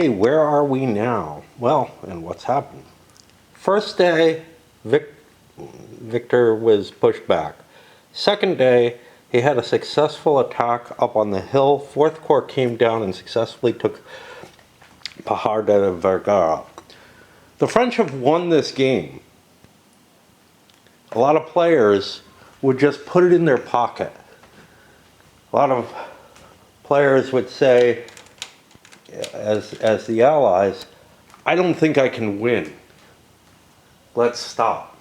Hey, where are we now? Well, and what's happened? First day, Victor was pushed back. Second day, he had a successful attack up on the hill. Fourth Corps came down and successfully took Pahar de Vergara. The French have won this game. A lot of players would just put it in their pocket. A lot of players would say, as the Allies, I don't think I can win. Let's stop.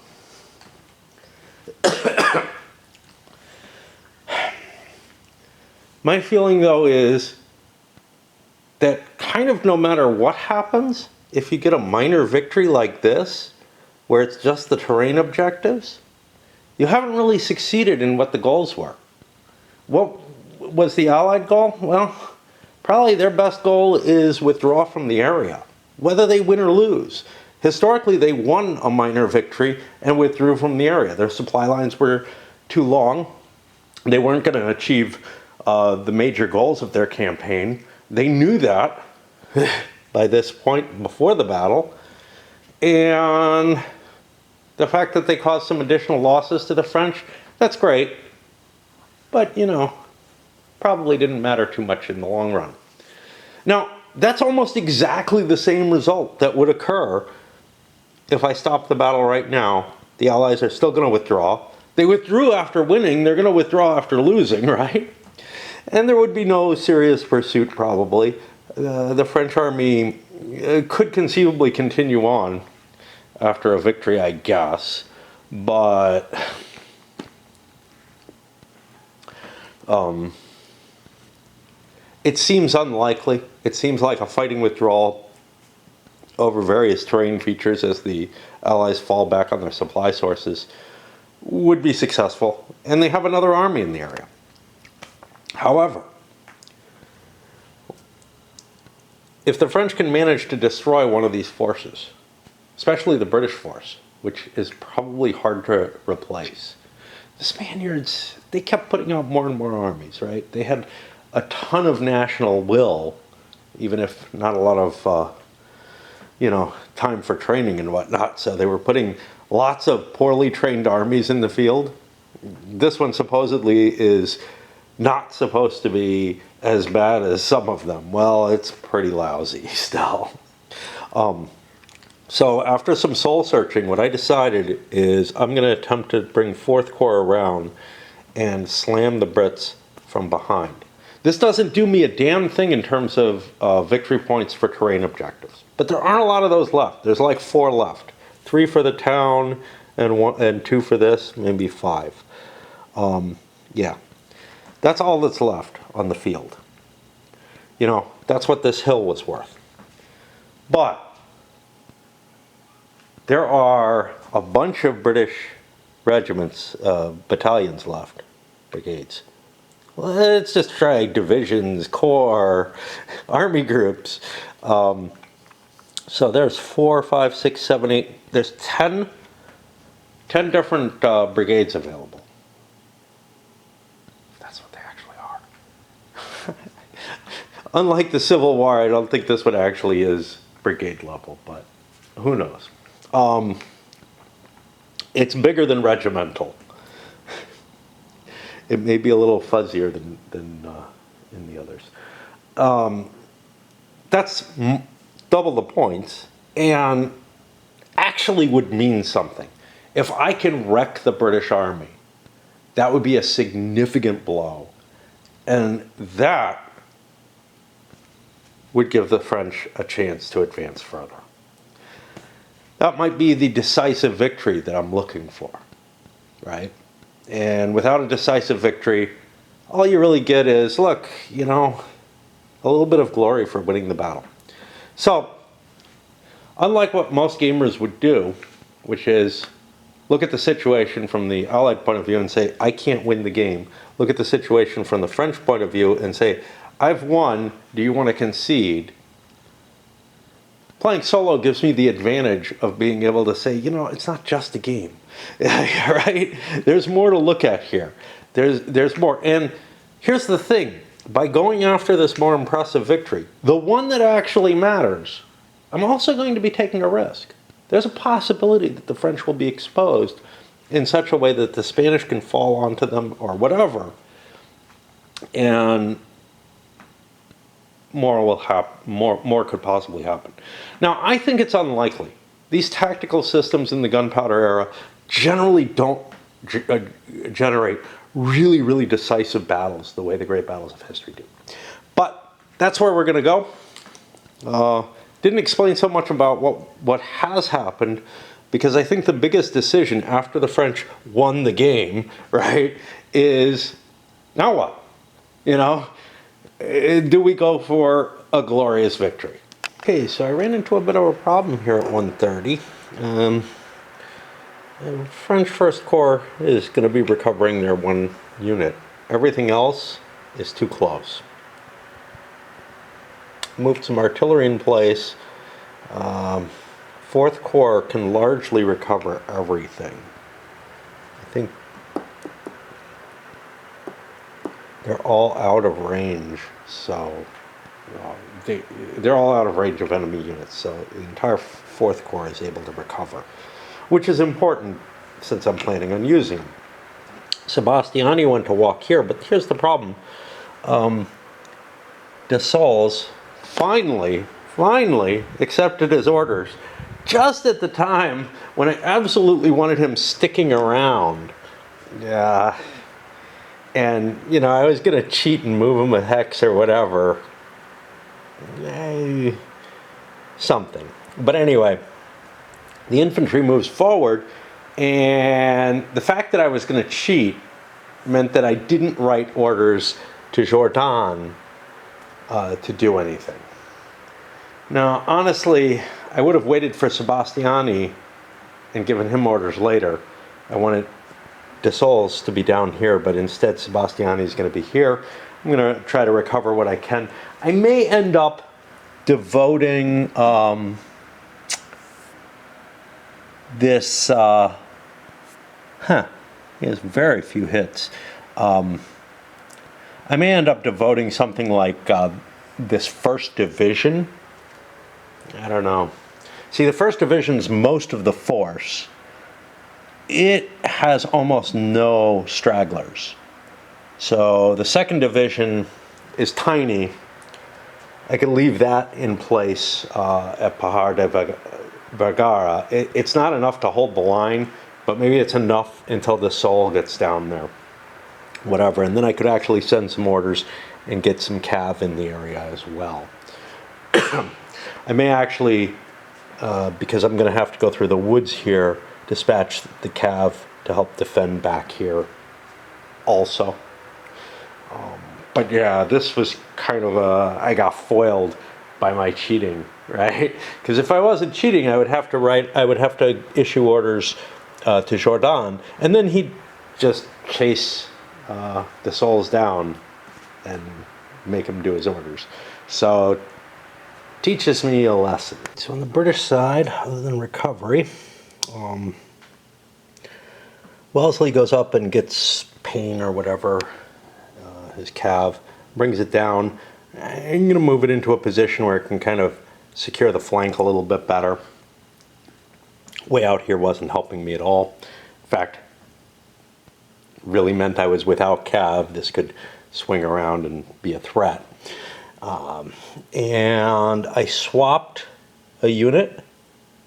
My feeling, though, is that kind of no matter what happens, if you get a minor victory like this, where it's just the terrain objectives, you haven't really succeeded in what the goals were. What was the Allied goal? Well, probably their best goal is withdraw from the area, whether they win or lose. Historically, they won a minor victory and withdrew from the area. Their supply lines were too long. They weren't going to achieve the major goals of their campaign. They knew that by this point before the battle. And the fact that they caused some additional losses to the French, that's great. But, you know, probably didn't matter too much in the long run. Now, that's almost exactly the same result that would occur if I stop the battle right now. The Allies are still going to withdraw. They withdrew after winning. They're going to withdraw after losing, right? And there would be no serious pursuit, probably. The French army could conceivably continue on after a victory, I guess. But it seems unlikely. It seems like a fighting withdrawal over various terrain features as the Allies fall back on their supply sources would be successful. And they have another army in the area. However, if the French can manage to destroy one of these forces, especially the British force, which is probably hard to replace, the Spaniards, they kept putting out more and more armies, right? They had a ton of national will, even if not a lot of, time for training and whatnot. So they were putting lots of poorly trained armies in the field. This one supposedly is not supposed to be as bad as some of them. Well, it's pretty lousy still. So after some soul searching, what I decided is I'm going to attempt to bring Fourth Corps around and slam the Brits from behind. This doesn't do me a damn thing in terms of victory points for terrain objectives. But there aren't a lot of those left. There's like 4 left. 3 for the town and 2 for this, maybe 5. Yeah. That's all that's left on the field. You know, that's what this hill was worth. But there are a bunch of British regiments, battalions left, brigades. Let's just try divisions, corps, army groups. So there's 4, 5, 6, 7, 8. There's 10 different brigades available. That's what they actually are. Unlike the Civil War, I don't think this one actually is brigade level, but who knows? It's bigger than regimental. It may be a little fuzzier than in the others. That's double the points and actually would mean something. If I can wreck the British Army, that would be a significant blow. And that would give the French a chance to advance further. That might be the decisive victory that I'm looking for, right? And without a decisive victory, all you really get is, look, you know, a little bit of glory for winning the battle. So, unlike what most gamers would do, which is look at the situation from the Allied point of view and say, I can't win the game. Look at the situation from the French point of view and say, I've won, do you want to concede? Playing solo gives me the advantage of being able to say, you know, it's not just a game, right? There's more to look at here. There's more. And here's the thing. by going after this more impressive victory, the one that actually matters, I'm also going to be taking a risk. There's a possibility that the French will be exposed in such a way that the Spanish can fall onto them or whatever, and more will happen. More could possibly happen. Now, I think it's unlikely. These tactical systems in the gunpowder era generally don't generate really, really decisive battles the way the great battles of history do. But that's where we're going to go. Didn't explain so much about what has happened, because I think the biggest decision after the French won the game, right, is now what? You know, do we go for a glorious victory? Okay, so I ran into a bit of a problem here at 1:30. And French First Corps is going to be recovering their one unit. Everything else is too close. Moved some artillery in place. Fourth Corps can largely recover everything. I think they're all out of range, so they're all out of range of enemy units, so the entire Fourth Corps is able to recover, which is important since I'm planning on using them. Sebastiani went to walk here, but here's the problem. Dessalles finally accepted his orders just at the time when I absolutely wanted him sticking around. Yeah. And, you know, I was going to cheat and move him a hex or whatever. Something. But anyway, the infantry moves forward, and the fact that I was going to cheat meant that I didn't write orders to Jourdan to do anything. Now, honestly, I would have waited for Sebastiani and given him orders later. I wanted Dessalles to be down here, but instead Sebastiani is going to be here. I'm going to try to recover what I can. I may end up devoting this, he has very few hits. I may end up devoting something like this first division. I don't know. See, the first division's most of the force. It has almost no stragglers. So the second division is tiny. I could leave that in place at Pajar de Vergara. It's not enough to hold the line, but maybe it's enough until the Soul gets down there. Whatever. And then I could actually send some orders and get some cav in the area as well. I may actually, because I'm going to have to go through the woods here, dispatch the cav to help defend back here also. But yeah, this was kind of I got foiled by my cheating, right? Because if I wasn't cheating, I would have to issue orders to Jourdan, and then he'd just chase the souls down and make him do his orders. So teaches me a lesson. So on the British side, other than recovery, Wellesley goes up and gets Payne or whatever, his cav, brings it down. I'm going to move it into a position where it can kind of secure the flank a little bit better. Way out here wasn't helping me at all. In fact, really meant I was without cav. This could swing around and be a threat. And I swapped a unit.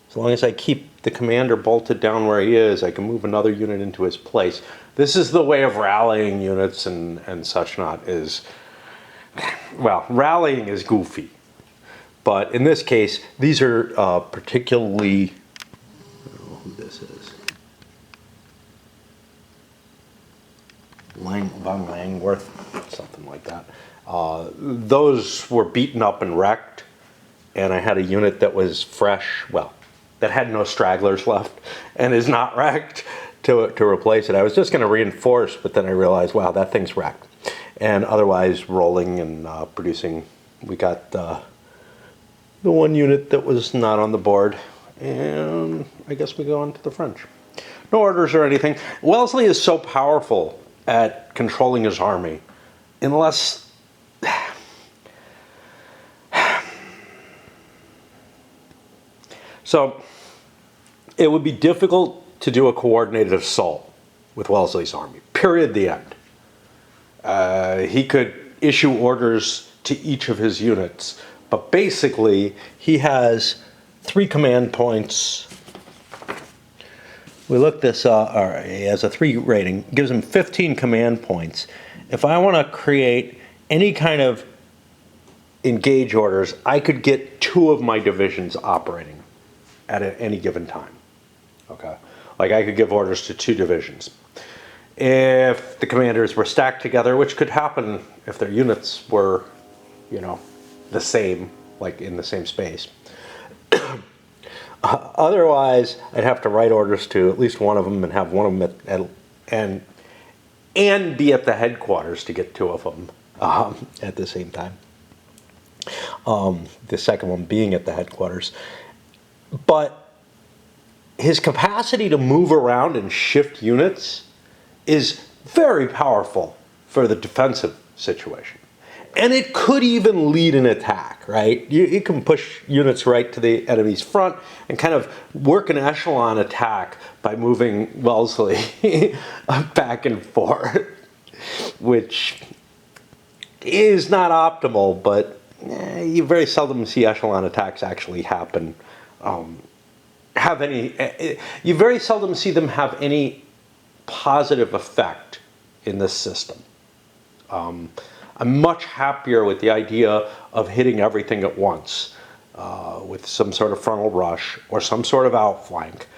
As long as I keep the commander bolted down where he is, I can move another unit into his place. This is the way of rallying units and such not is, well, rallying is goofy. But in this case, these are particularly, I don't know who this is. Von Langworth, something like that. Those were beaten up and wrecked, and I had a unit that was fresh, well, that had no stragglers left and is not wrecked to replace it. I was just going to reinforce, but then I realized, wow, that thing's wrecked. And otherwise, rolling and producing, we got the one unit that was not on the board, and I guess we go on to the French. No orders or anything. Wellesley is so powerful at controlling his army. Unless So it would be difficult to do a coordinated assault with Wellesley's army, period, the end. He could issue orders to each of his units, but basically he has 3 command points. We looked this up, or he has a 3 rating, gives him 15 command points. If I want to create any kind of engage orders, I could get 2 of my divisions operating at any given time. Okay, like I could give orders to 2 divisions. If the commanders were stacked together, which could happen if their units were, the same, like in the same space. Otherwise, I'd have to write orders to at least one of them and have one of them and be at the headquarters to get 2 of them at the same time. The second one being at the headquarters. But his capacity to move around and shift units is very powerful for the defensive situation. And it could even lead an attack, right? You can push units right to the enemy's front and kind of work an echelon attack by moving Wellesley back and forth, which is not optimal, but you very seldom see echelon attacks actually happen. You very seldom see them have any positive effect in this system. I'm much happier with the idea of hitting everything at once with some sort of frontal rush or some sort of outflank.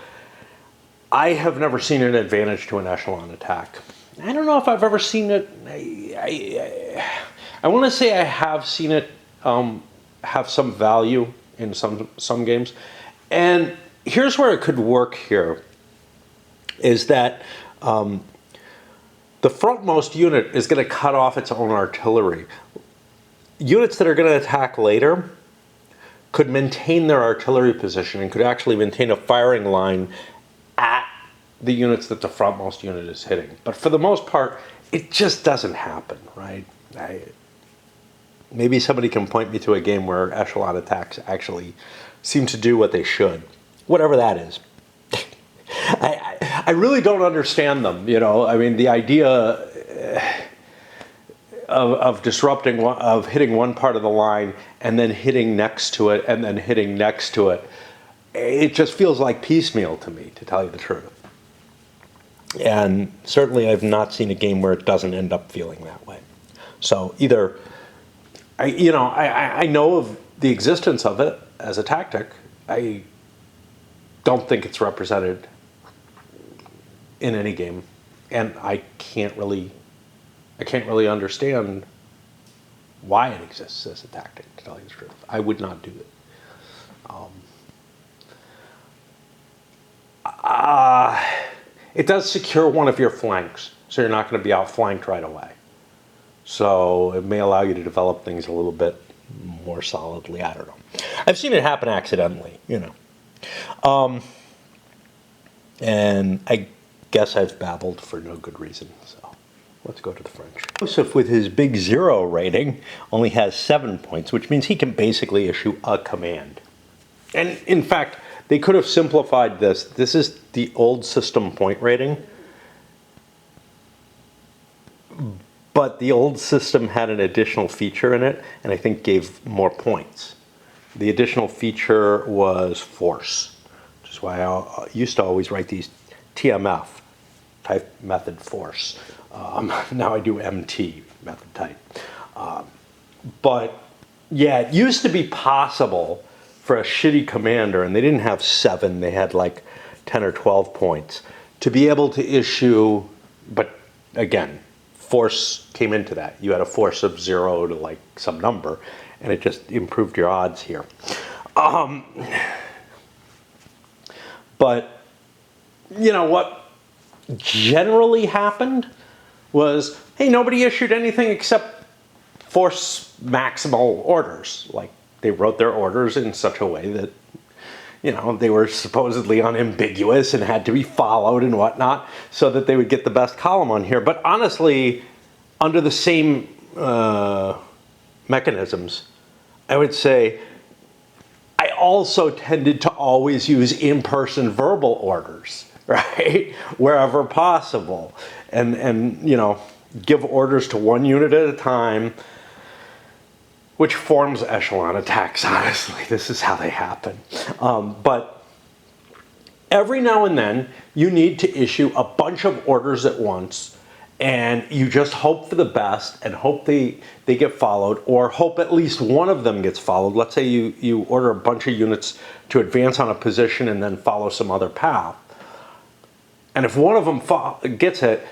I have never seen an advantage to an echelon attack. I don't know if I've ever seen it. I want to say I have seen it have some value in some games. And here's where it could work here, is that the frontmost unit is going to cut off its own artillery. Units that are going to attack later could maintain their artillery position and could actually maintain a firing line at the units that the frontmost unit is hitting. But for the most part, it just doesn't happen, right? Maybe somebody can point me to a game where echelon attacks actually seem to do what they should, whatever that is. I really don't understand them, I mean, the idea of disrupting, of hitting one part of the line and then hitting next to it and then hitting next to it, it just feels like piecemeal to me, to tell you the truth. And certainly I've not seen a game where it doesn't end up feeling that way. So either, I know of the existence of it as a tactic. I don't think it's represented in any game, and I can't really understand why it exists as a tactic, to tell you the truth. I would not do it. It does secure one of your flanks, so you're not going to be outflanked right away. So it may allow you to develop things a little bit more solidly. I don't know. I've seen it happen accidentally, and I guess I've babbled for no good reason, so let's go to the French. Joseph, with his big 0 rating, only has 7 points, which means he can basically issue a command. And in fact, they could have simplified this. This is the old system point rating, but the old system had an additional feature in it, and I think gave more points. The additional feature was force, which is why I used to always write these TMF, type method force. Now I do MT, method type. But yeah, it used to be possible for a shitty commander, and they didn't have 7, they had like 10 or 12 points, to be able to issue, but again, force came into that. You had a force of 0 to like some number, and it just improved your odds here. But what generally happened was, hey, nobody issued anything except force maximal orders. Like, they wrote their orders in such a way that, they were supposedly unambiguous and had to be followed and whatnot, so that they would get the best column on here. But honestly, under the same mechanisms, I would say I also tended to always use in-person verbal orders, right? Wherever possible. And you know, give orders to one unit at a time, which forms echelon attacks, honestly. This is how they happen. But every now and then, you need to issue a bunch of orders at once, and you just hope for the best and hope they get followed, or hope at least one of them gets followed. Let's say you order a bunch of units to advance on a position and then follow some other path. And if one of them gets it,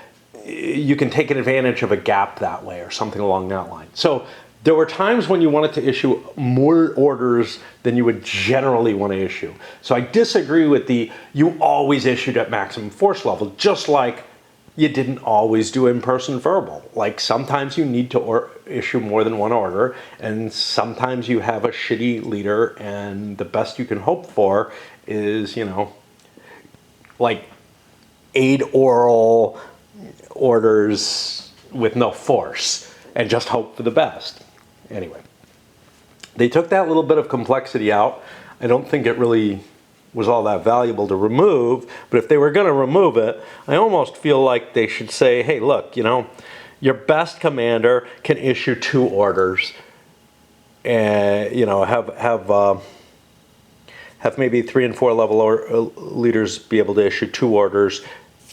you can take advantage of a gap that way or something along that line. So there were times when you wanted to issue more orders than you would generally want to issue. So I disagree with you always issued at maximum force level, just like you didn't always do in-person verbal. Like sometimes you need to issue more than one order, and sometimes you have a shitty leader, and the best you can hope for is, you know, like 8 oral orders with no force, and just hope for the best. Anyway, they took that little bit of complexity out. I don't think it really was all that valuable to remove, but if they were going to remove it, I almost feel like they should say, hey, look, you know, your best commander can issue 2 orders, and, you know, have maybe 3 and 4 level leaders be able to issue 2 orders,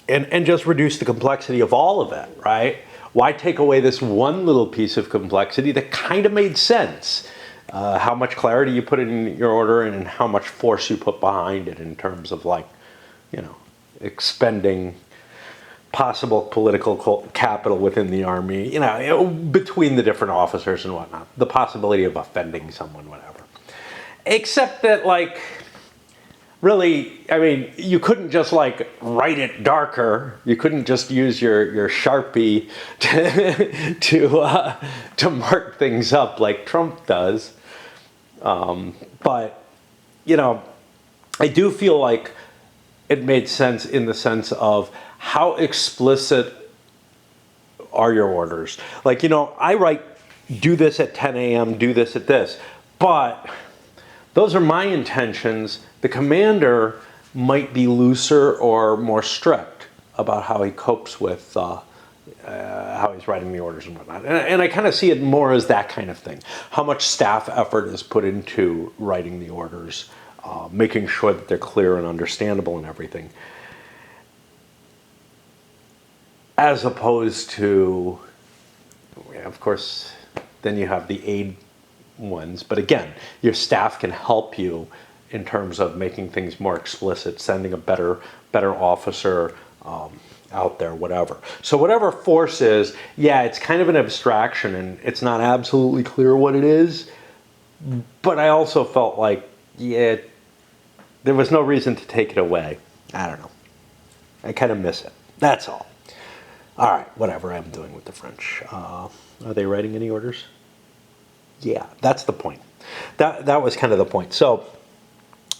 and just reduce the complexity of all of it, right? Why take away this one little piece of complexity that kind of made sense? How much clarity you put in your order and how much force you put behind it in terms of, like, you know, expending possible political capital within the army, you know, between the different officers and whatnot. The possibility of offending someone, whatever. Except that, like, really, I mean, you couldn't just, like, write it darker. You couldn't just use your Sharpie to mark things up like Trump does. But, you know, I do feel like it made sense in the sense of how explicit are your orders. Like, you know, I write, do this at 10 a.m., do this at this. But those are my intentions. The commander might be looser or more strict about how he copes with how he's writing the orders and whatnot. And I kind of see it more as that kind of thing. How much staff effort is put into writing the orders, making sure that they're clear and understandable and everything. As opposed to, of course, then you have the aid ones. But again, your staff can help you in terms of making things more explicit, sending a better officer out there, whatever. So whatever force is, yeah, it's kind of an abstraction and it's not absolutely clear what it is. But I also felt like, yeah, there was no reason to take it away. I don't know. I kind of miss it. That's all. All right, whatever I'm doing with the French. Are they writing any orders? Yeah, that's the point. That was kind of the point. So,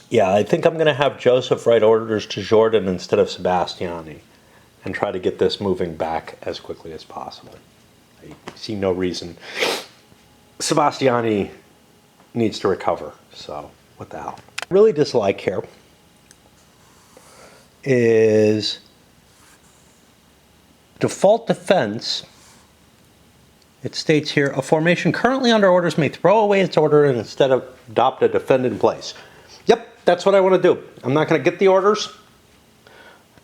yeah, I think I'm going to have Joseph write orders to Jordan instead of Sebastiani and try to get this moving back as quickly as possible. I see no reason. Sebastiani needs to recover, so what the hell. What I really dislike here is default defense. It states here, a formation currently under orders may throw away its order and instead adopt a defend in place. Yep, that's what I want to do. I'm not going to get the orders.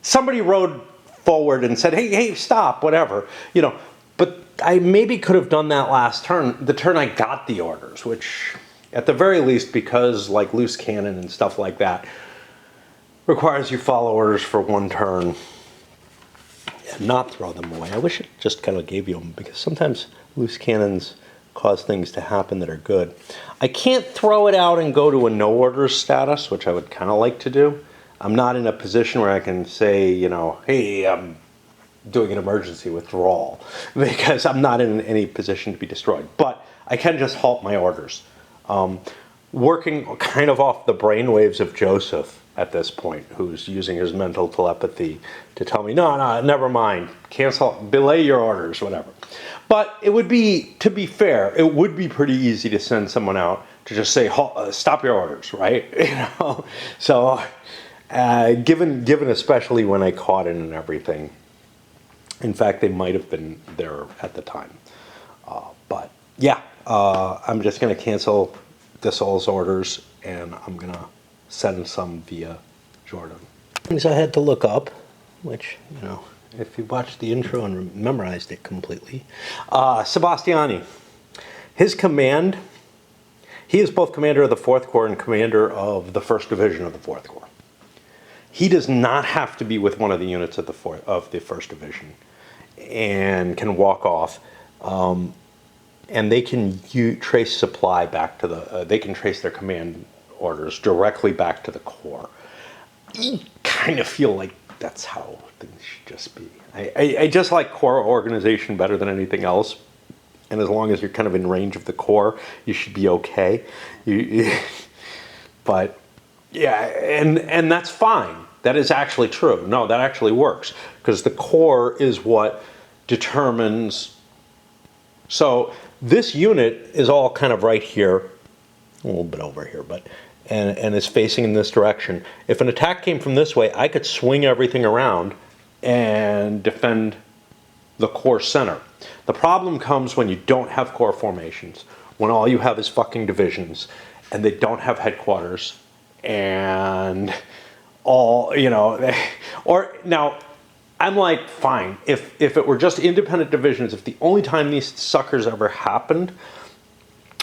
Somebody rode forward and said, hey, stop, whatever. You know, but I maybe could have done that last turn, the turn I got the orders, which at the very least, because like loose cannon and stuff like that, requires you follow orders for one turn and not throw them away. I wish it just kind of gave you them, because sometimes loose cannons cause things to happen that are good. I can't throw it out and go to a no orders status, which I would kind of like to do. I'm not in a position where I can say, you know, hey, I'm doing an emergency withdrawal, because I'm not in any position to be destroyed. But I can just halt my orders. Working kind of off the brainwaves of Joseph at this point, who's using his mental telepathy to tell me, no, never mind, cancel, belay your orders, whatever. But it would be, to be fair, it would be pretty easy to send someone out to just say, stop your orders, right? So given especially when I caught it and everything, in fact, they might have been there at the time. But yeah, I'm just going to cancel Dassault's orders, and I'm going to send some via Jordan. Things I had to look up, which, if you watched the intro and memorized it completely. Sebastiani, his command, he is both commander of the 4th Corps and commander of the 1st Division of the 4th Corps. He does not have to be with one of the units of the 1st Division and can walk off. And they can trace supply back to they can trace their command orders directly back to the Corps. You kind of feel like that's how things should just be. I just like Corps organization better than anything else. And as long as you're kind of in range of the Corps, you should be okay. But yeah, and that's fine. That is actually true. No, that actually works, because the Corps is what determines. So this unit is all kind of right here, a little bit over here, but and is facing in this direction. If an attack came from this way, I could swing everything around and defend the Corps center. The problem comes when you don't have Corps formations, when all you have is fucking divisions, and they don't have headquarters, and all, or now, I'm like, fine, if it were just independent divisions, if the only time these suckers ever happened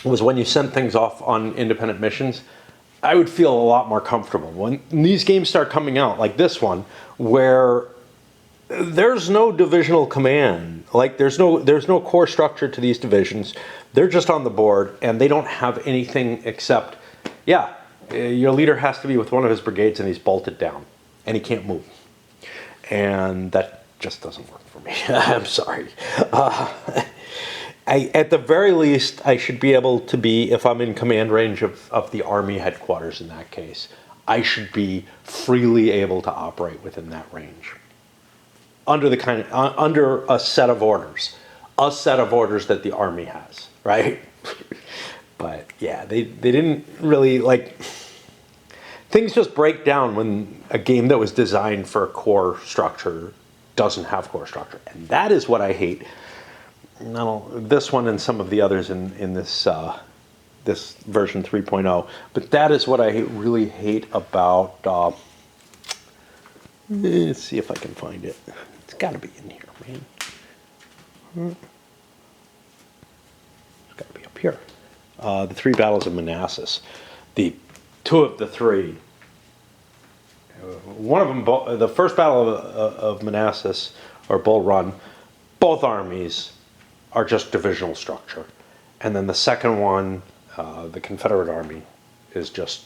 was when you sent things off on independent missions, I would feel a lot more comfortable. When these games start coming out, like this one, where there's no divisional command, like there's no core structure to these divisions, they're just on the board, and they don't have anything except, yeah, your leader has to be with one of his brigades and he's bolted down, and he can't move. And that just doesn't work for me. I'm sorry. At the very least, I should be able to be, if I'm in command range of the Army headquarters in that case, I should be freely able to operate within that range. Under a set of orders. A set of orders that the Army has, right? But yeah, they didn't really, things just break down when a game that was designed for a core structure doesn't have core structure. And that is what I hate. This one and some of the others in this this version 3.0. But that is what I really hate about... let's see if I can find it. It's got to be in here, man. It's got to be up here. The 3 battles of Manassas. The 2 of the 3. One of them, the first battle of Manassas, or Bull Run, both armies are just divisional structure. And then the second one, the Confederate Army, is just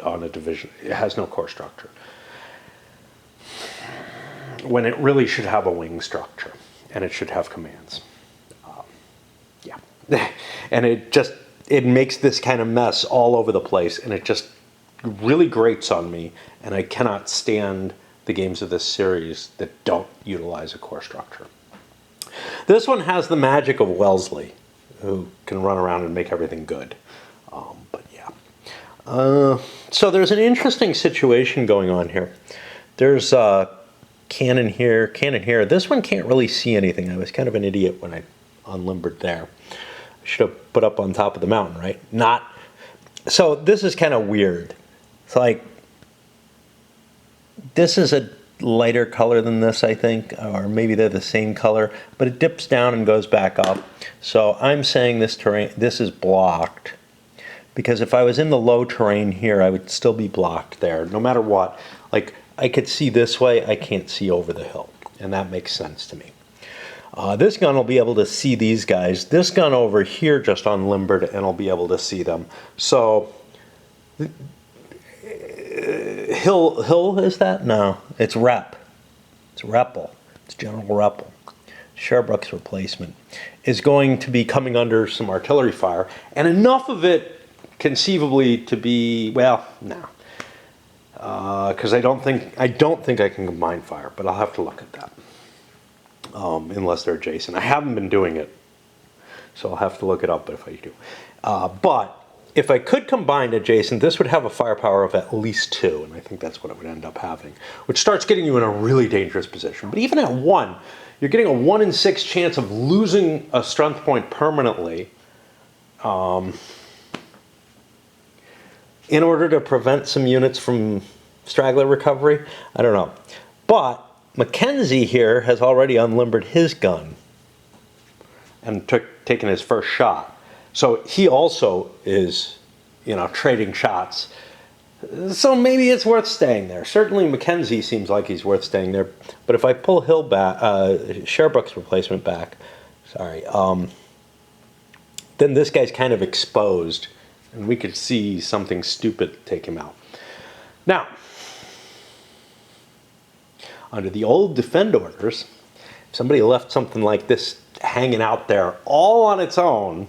on a division. It has no core structure. When it really should have a wing structure, and it should have commands. Yeah. And it makes this kind of mess all over the place, and it just really grates on me, and I cannot stand the games of this series that don't utilize a core structure. This one has the magic of Wellesley, who can run around and make everything good. But yeah. So there's an interesting situation going on here. There's cannon here, cannon here. This one can't really see anything. I was kind of an idiot when I unlimbered there. I should have put up on top of the mountain, right? Not. So this is kind of weird. It's like, this is a lighter color than this, I think, or maybe they're the same color, but it dips down and goes back up. So I'm saying this terrain, this is blocked, because if I was in the low terrain here, I would still be blocked there, no matter what. Like, I could see this way, I can't see over the hill, and that makes sense to me. This gun will be able to see these guys. This gun over here just unlimbered, and I'll be able to see them. So, Hill is that? No, it's Rep. It's Reppel. It's General Reppel. Sherbrooke's replacement is going to be coming under some artillery fire, and enough of it conceivably to be, well, no. Because I don't think I can combine fire, but I'll have to look at that. Unless they're adjacent. I haven't been doing it, so I'll have to look it up if I do. But if I could combine adjacent, this would have a firepower of at least 2, and I think that's what it would end up having, which starts getting you in a really dangerous position. But even at 1, you're getting a 1 in 6 chance of losing a strength point permanently in order to prevent some units from straggler recovery. I don't know. But Mackenzie here has already unlimbered his gun and taken his first shot. So he also is, trading shots. So maybe it's worth staying there. Certainly Mackenzie seems like he's worth staying there. But if I pull Hill back, Sherbrooke's replacement back, then this guy's kind of exposed, and we could see something stupid take him out. Now, under the old defend orders, if somebody left something like this hanging out there all on its own,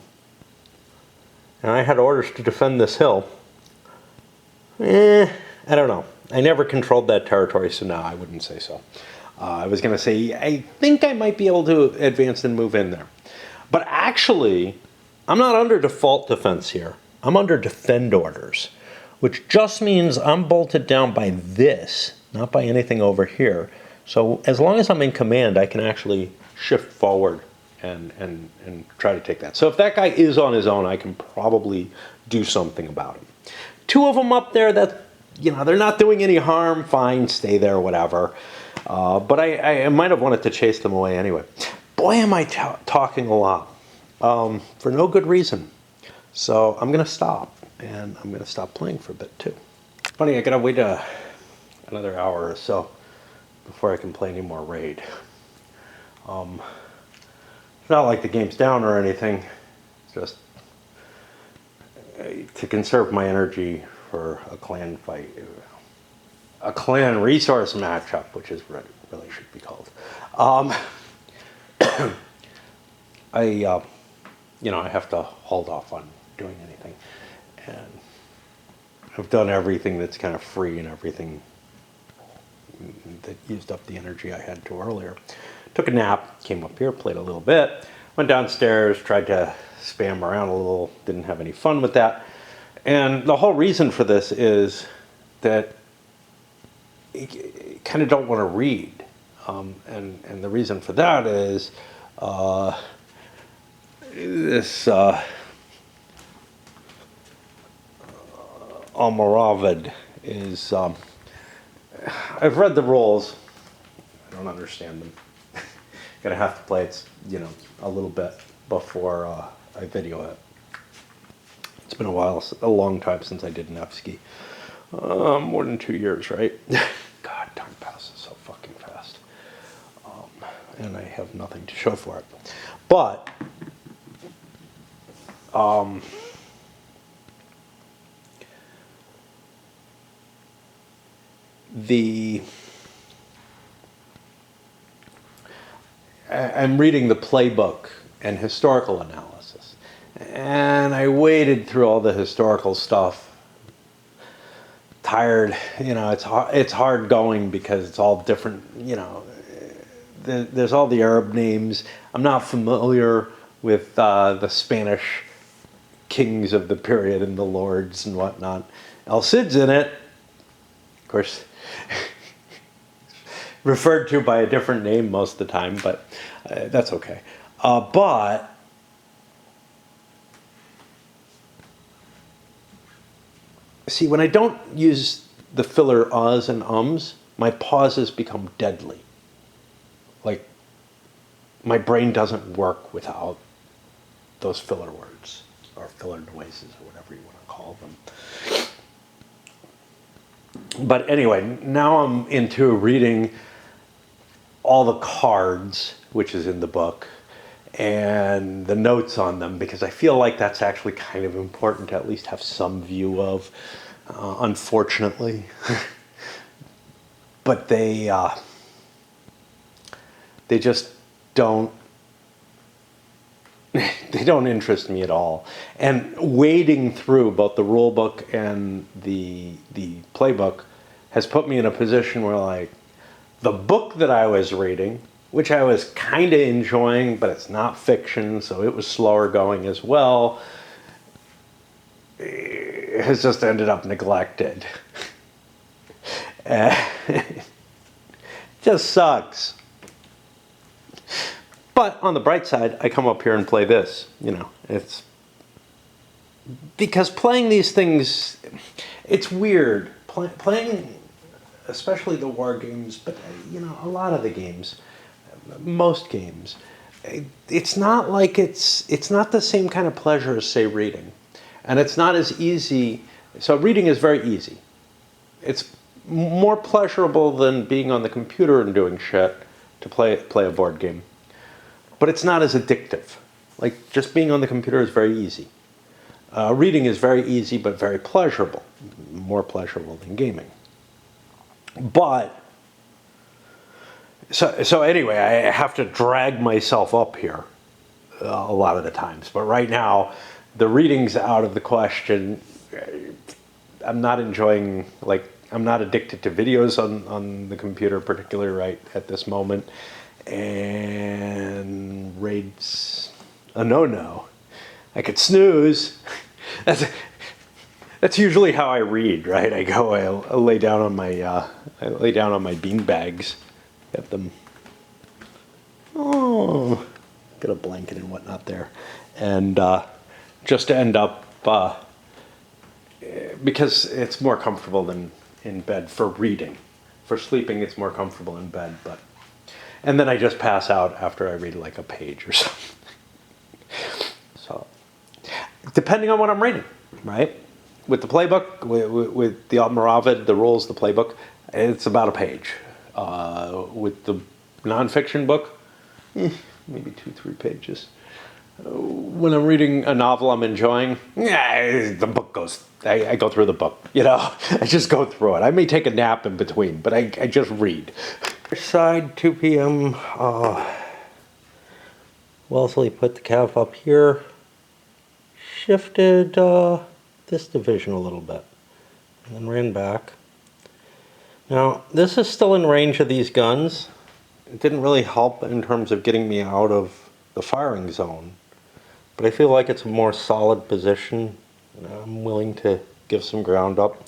and I had orders to defend this hill, I don't know. I never controlled that territory, so no, I wouldn't say so. I was going to say, I think I might be able to advance and move in there. But actually, I'm not under default defense here. I'm under defend orders, which just means I'm bolted down by this, not by anything over here. So as long as I'm in command, I can actually shift forward and try to take that. So if that guy is on his own, I can probably do something about him. 2 of them up there, that they're not doing any harm. Fine, stay there, whatever. But I might have wanted to chase them away anyway. Boy, am I talking a lot for no good reason. So I'm going to stop, and I'm going to stop playing for a bit too. Funny, I got to wait another hour or so before I can play any more Raid. It's not like the game's down or anything. It's just to conserve my energy for a clan fight, a clan resource matchup, which is what it really should be called. I have to hold off on doing anything, and I've done everything that's kind of free and everything that used up the energy I had to earlier. Took a nap, came up here, played a little bit, went downstairs, tried to spam around a little, didn't have any fun with that. And the whole reason for this is that you kind of don't want to read. And the reason for that is this Almoravid is, I've read the rules. I don't understand them. Gonna have to play it, a little bit before I video it. It's been a long time since I did Nevsky. More than 2 years, right? God, time passes so fucking fast. And I have nothing to show for it. But, I'm reading the playbook and historical analysis, and I waded through all the historical stuff. Tired, it's hard going because it's all different. There's all the Arab names. I'm not familiar with the Spanish kings of the period and the lords and whatnot. El Cid's in it, of course. Referred to by a different name most of the time, but that's okay. But see, when I don't use the filler uhs and ums, my pauses become deadly. Like, my brain doesn't work without those filler words, or filler noises, or whatever you want to call them. But anyway, now I'm into reading all the cards, which is in the book, and the notes on them, because I feel like that's actually kind of important to at least have some view of, unfortunately. But they just don't, they don't interest me at all. And wading through both the rule book and the playbook has put me in a position where, like, the book that I was reading, which I was kind of enjoying, but it's not fiction, so it was slower going as well. has just ended up neglected. Just sucks. But on the bright side, I come up here and play this. You know, it's because playing these things, it's weird. Playing, especially the war games, but you know, a lot of the games, most games, it's not like it's not the same kind of pleasure as say reading, and it's not as easy. So reading is very easy. It's more pleasurable than being on the computer and doing shit to play a board game. But it's not as addictive. Like, just being on the computer is very easy. Reading is very easy, but very pleasurable. More pleasurable than gaming. But, so anyway, I have to drag myself up here a lot of the times. But right now, the reading's out of the question. I'm not enjoying, like, I'm not addicted to videos on the computer, particularly right at this moment. And raid's a no-no. I could snooze. That's usually how I read, right? I lay down on my bean bags, get them. Oh, got a blanket and whatnot there, and just to end up because it's more comfortable than in bed for reading. For sleeping, it's more comfortable in bed, but. And then I just pass out after I read like a page or something. So, depending on what I'm reading, right? With the playbook, with the Almoravid, the rules, the playbook, it's about a page. With the nonfiction book, maybe 2-3 pages. When I'm reading a novel I'm enjoying, the book goes. I go through the book, you know. I just go through it. I may take a nap in between, but I just read. Side 2 p.m. Wellesley put the calf up here. Shifted this division a little bit, and then ran back. Now this is still in range of these guns. It didn't really help in terms of getting me out of the firing zone, but I feel like it's a more solid position. I'm willing to give some ground up.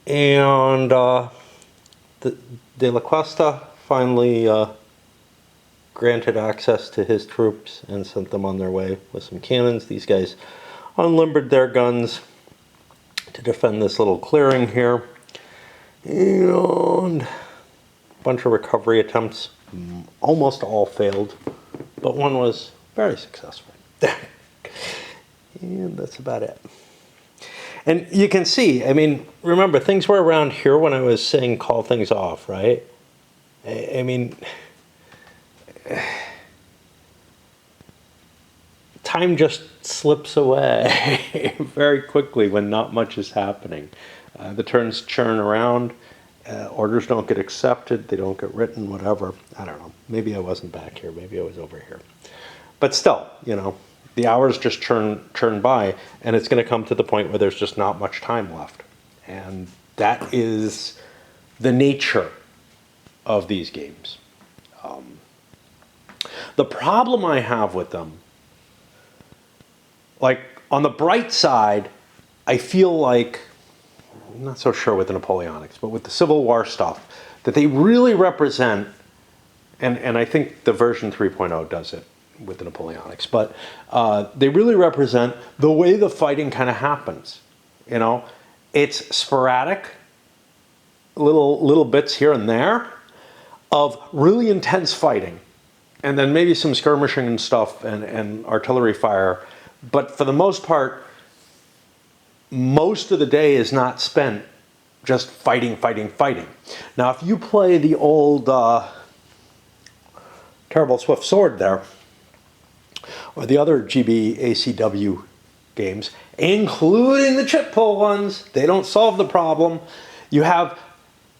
And De La Cuesta finally granted access to his troops and sent them on their way with some cannons. These guys unlimbered their guns to defend this little clearing here. And a bunch of recovery attempts, almost all failed, but one was very successful. And that's about it. And you can see, I mean, remember, things were around here when I was saying call things off, right? I mean, time just slips away very quickly when not much is happening. The turns churn around, orders don't get accepted, they don't get written, whatever. I don't know. Maybe I wasn't back here, maybe I was over here. But still, you know, the hours just churn by, and it's going to come to the point where there's just not much time left. And that is the nature of these games. The problem I have with them, like on the bright side, I feel like, I'm not so sure with the Napoleonics, but with the Civil War stuff, that they really represent, and I think the version 3.0 does it with the Napoleonics, but they really represent the way the fighting kind of happens. You know, it's sporadic, little bits here and there of really intense fighting, and then maybe some skirmishing and stuff and artillery fire. But for the most part, most of the day is not spent just fighting. Now, if you play the old Terrible Swift Sword there, or the other GB ACW games, including the chip pull ones, they don't solve the problem. You have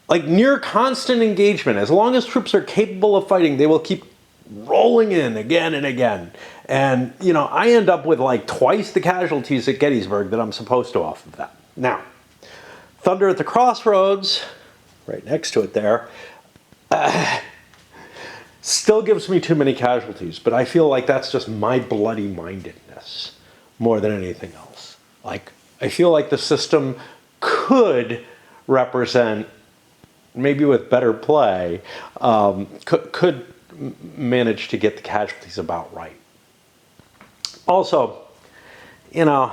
like near constant engagement. As long as troops are capable of fighting, they will keep rolling in again and again. And, you know, I end up with like twice the casualties at Gettysburg that I'm supposed to off of that. Now, Thunder at the Crossroads, right next to it there, still gives me too many casualties, but I feel like that's just my bloody mindedness more than anything else. Like, I feel like the system could represent, maybe with better play, could manage to get the casualties about right. Also, you know,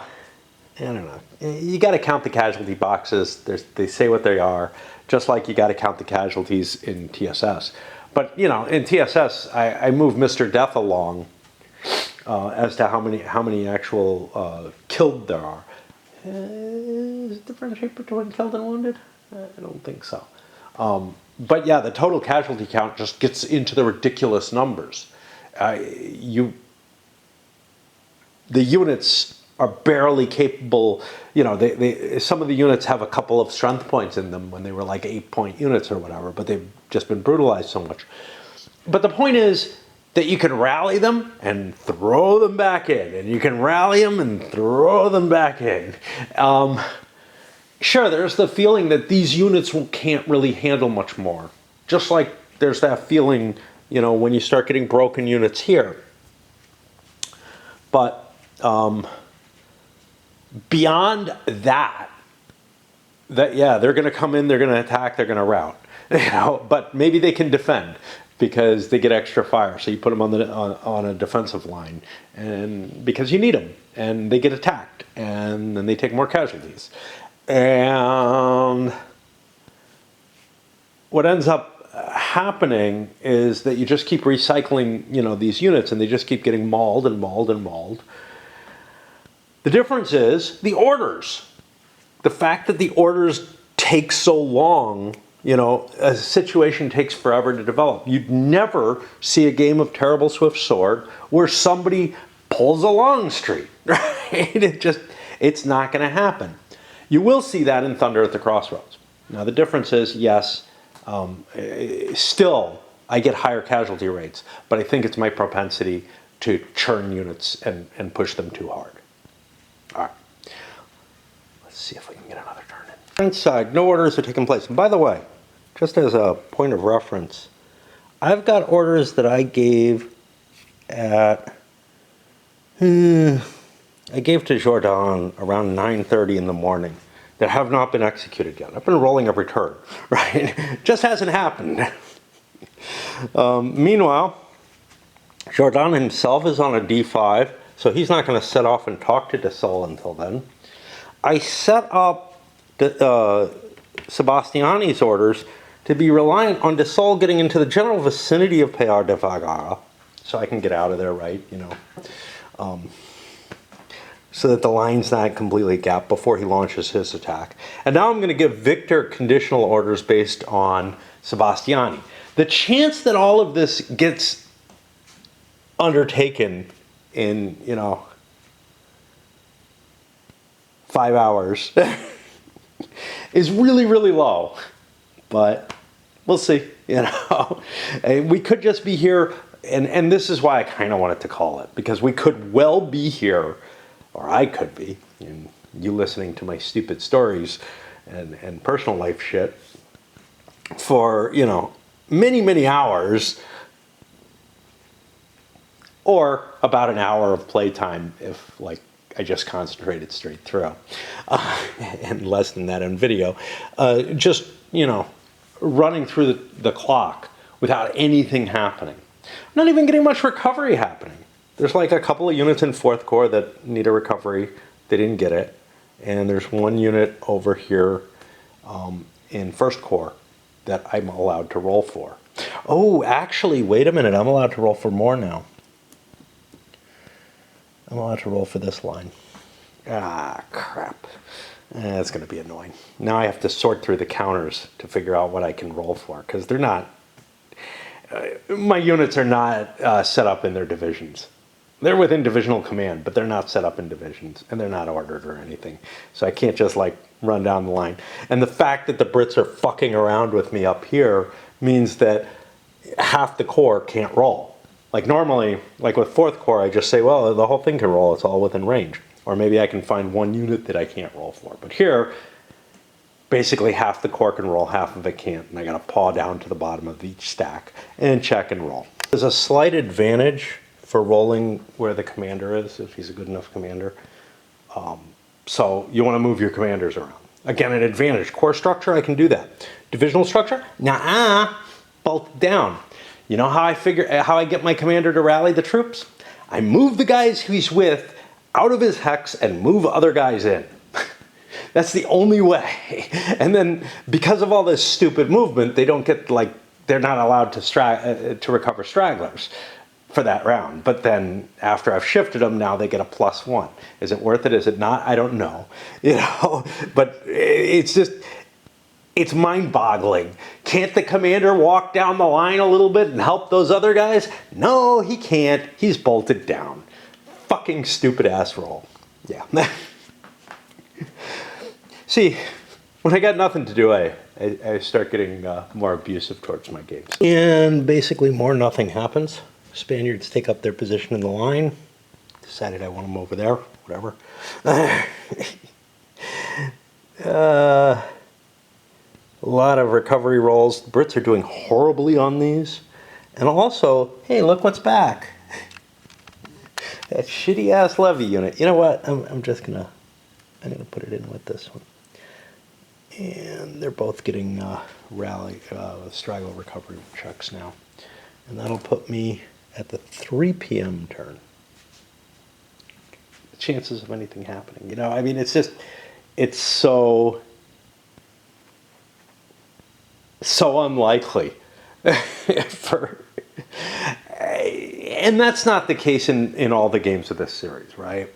I don't know. You got to count the casualty boxes. They say what they are, just like you got to count the casualties in TSS. But you know, in TSS, I move Mr. Death along as to how many actual killed there are. Is it differentiate between killed and wounded? I don't think so. But yeah, the total casualty count just gets into the ridiculous numbers. The units are barely capable, you know, some of the units have a couple of strength points in them when they were like 8-point units or whatever, but they've just been brutalized so much. But the point is that you can rally them and throw them back in, and you can rally them and throw them back in. Sure, there's the feeling that these units can't really handle much more. Just like there's that feeling, you know, when you start getting broken units here. But beyond that, yeah, they're going to come in, they're going to attack, they're going to rout. You know, but maybe they can defend because they get extra fire. So you put them on a defensive line, and because you need them, and they get attacked, and then they take more casualties. And what ends up happening is that you just keep recycling, you know, these units, and they just keep getting mauled and mauled and mauled. The difference is the orders. The fact that the orders take so long, you know, a situation takes forever to develop. You'd never see a game of Terrible Swift Sword where somebody pulls a long street, right? It's not going to happen. You will see that in Thunder at the Crossroads. Now the difference is, yes, still I get higher casualty rates, but I think it's my propensity to churn units and push them too hard. All right, let's see if we can get another turn in. French side, no orders are taking place. And by the way, just as a point of reference, I've got orders that I gave at, I gave to Jourdan around 9:30 in the morning that have not been executed yet. I've been rolling every turn, right? Just hasn't happened. Meanwhile, Jourdan himself is on a D5, so he's not going to set off and talk to Dassault until then. I set up Sebastiani's orders to be reliant on Dassault getting into the general vicinity of Payard de Vagara, so I can get out of there, right, you know, so that the line's not completely gapped before he launches his attack. And now I'm going to give Victor conditional orders based on Sebastiani. The chance that all of this gets undertaken in, you know, 5 hours is really, really low. But we'll see, you know. We could just be here, and this is why I kind of wanted to call it, because we could well be here, or I could be, and you listening to my stupid stories and personal life shit for, you know, many, many hours, or about an hour of playtime if, like, I just concentrated straight through, and less than that in video. Just, you know, running through the clock without anything happening. Not even getting much recovery happening. There's like a couple of units in 4th Corps that need a recovery. They didn't get it. And there's one unit over here in 1st Corps that I'm allowed to roll for. Oh, actually, wait a minute. I'm allowed to roll for more now. I'm allowed to roll for this line. Ah, crap. That's going to be annoying. Now I have to sort through the counters to figure out what I can roll for, because they're not... my units are not set up in their divisions. They're within divisional command, but they're not set up in divisions, and they're not ordered or anything. So I can't just, like, run down the line. And the fact that the Brits are fucking around with me up here means that half the Corps can't roll. Like normally, like with 4th Corps, I just say, well, the whole thing can roll. It's all within range. Or maybe I can find one unit that I can't roll for. But here, basically half the Corps can roll, half of it can't. And I got to paw down to the bottom of each stack and check and roll. There's a slight advantage for rolling where the commander is, if he's a good enough commander. So you want to move your commanders around. Again, an advantage. Core structure, I can do that. Divisional structure, nah, bolt down. You know how I get my commander to rally the troops? I move the guys he's with out of his hex and move other guys in. That's the only way. And then because of all this stupid movement, they don't get they're not allowed to recover stragglers for that round. But then after I've shifted them, now they get a +1. Is it worth it? Is it not? I don't know. But it's mind-boggling. Can't the commander walk down the line a little bit and help those other guys? No, he can't. He's bolted down. Fucking stupid ass roll. Yeah. See, when I got nothing to do, I start getting more abusive towards my games. And basically more nothing happens. Spaniards take up their position in the line. Decided I want them over there. Whatever. A lot of recovery rolls. The Brits are doing horribly on these. And also, hey, look what's back. That shitty ass levy unit. You know what? I'm gonna put it in with this one. And they're both getting straggle recovery checks now. And that'll put me at the 3 p.m. turn. The chances of anything happening. I mean, it's so unlikely. And that's not the case in all the games of this series, right?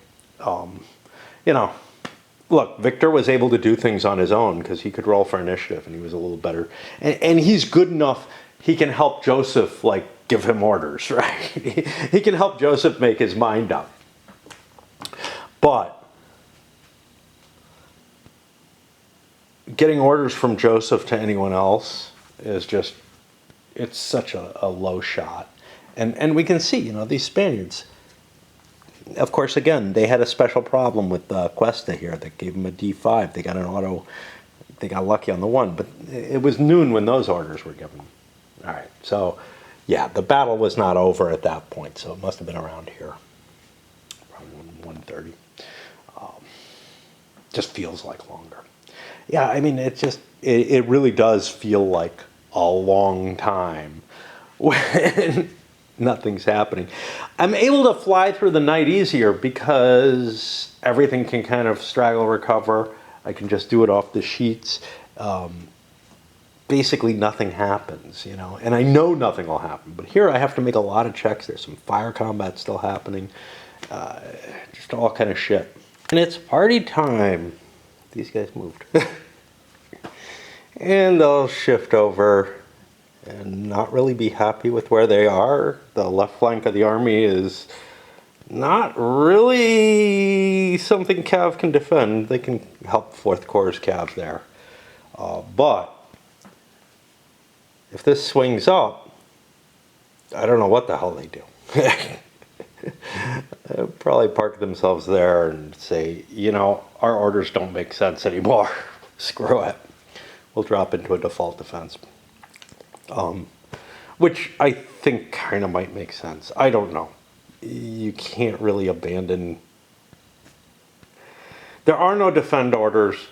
Look, Victor was able to do things on his own because he could roll for initiative and he was a little better. And he's good enough, he can help Joseph, give him orders, right? He can help Joseph make his mind up. But getting orders from Joseph to anyone else is just, it's such a low shot. And we can see, these Spaniards, of course, again, they had a special problem with Cuesta here that gave them a D5. They got an auto, they got lucky on the 1, but it was noon when those orders were given. All right, so yeah, the battle was not over at that point, so it must have been around here, around 1:30. Just feels like longer. Yeah, I mean, it really does feel like a long time when nothing's happening. I'm able to fly through the night easier because everything can kind of straggle recover. I can just do it off the sheets. Basically nothing happens, and I know nothing will happen. But here I have to make a lot of checks. There's some fire combat still happening. Just all kind of shit. And it's party time. These guys moved. And they'll shift over and not really be happy with where they are. The left flank of the army is not really something Cav can defend. They can help 4th Corps' Cav there. But if this swings up, I don't know what the hell they do. They'll probably park themselves there and say, our orders don't make sense anymore. Screw it. We'll drop into a default defense. Which I think kind of might make sense. I don't know. You can't really abandon. There are no defend orders.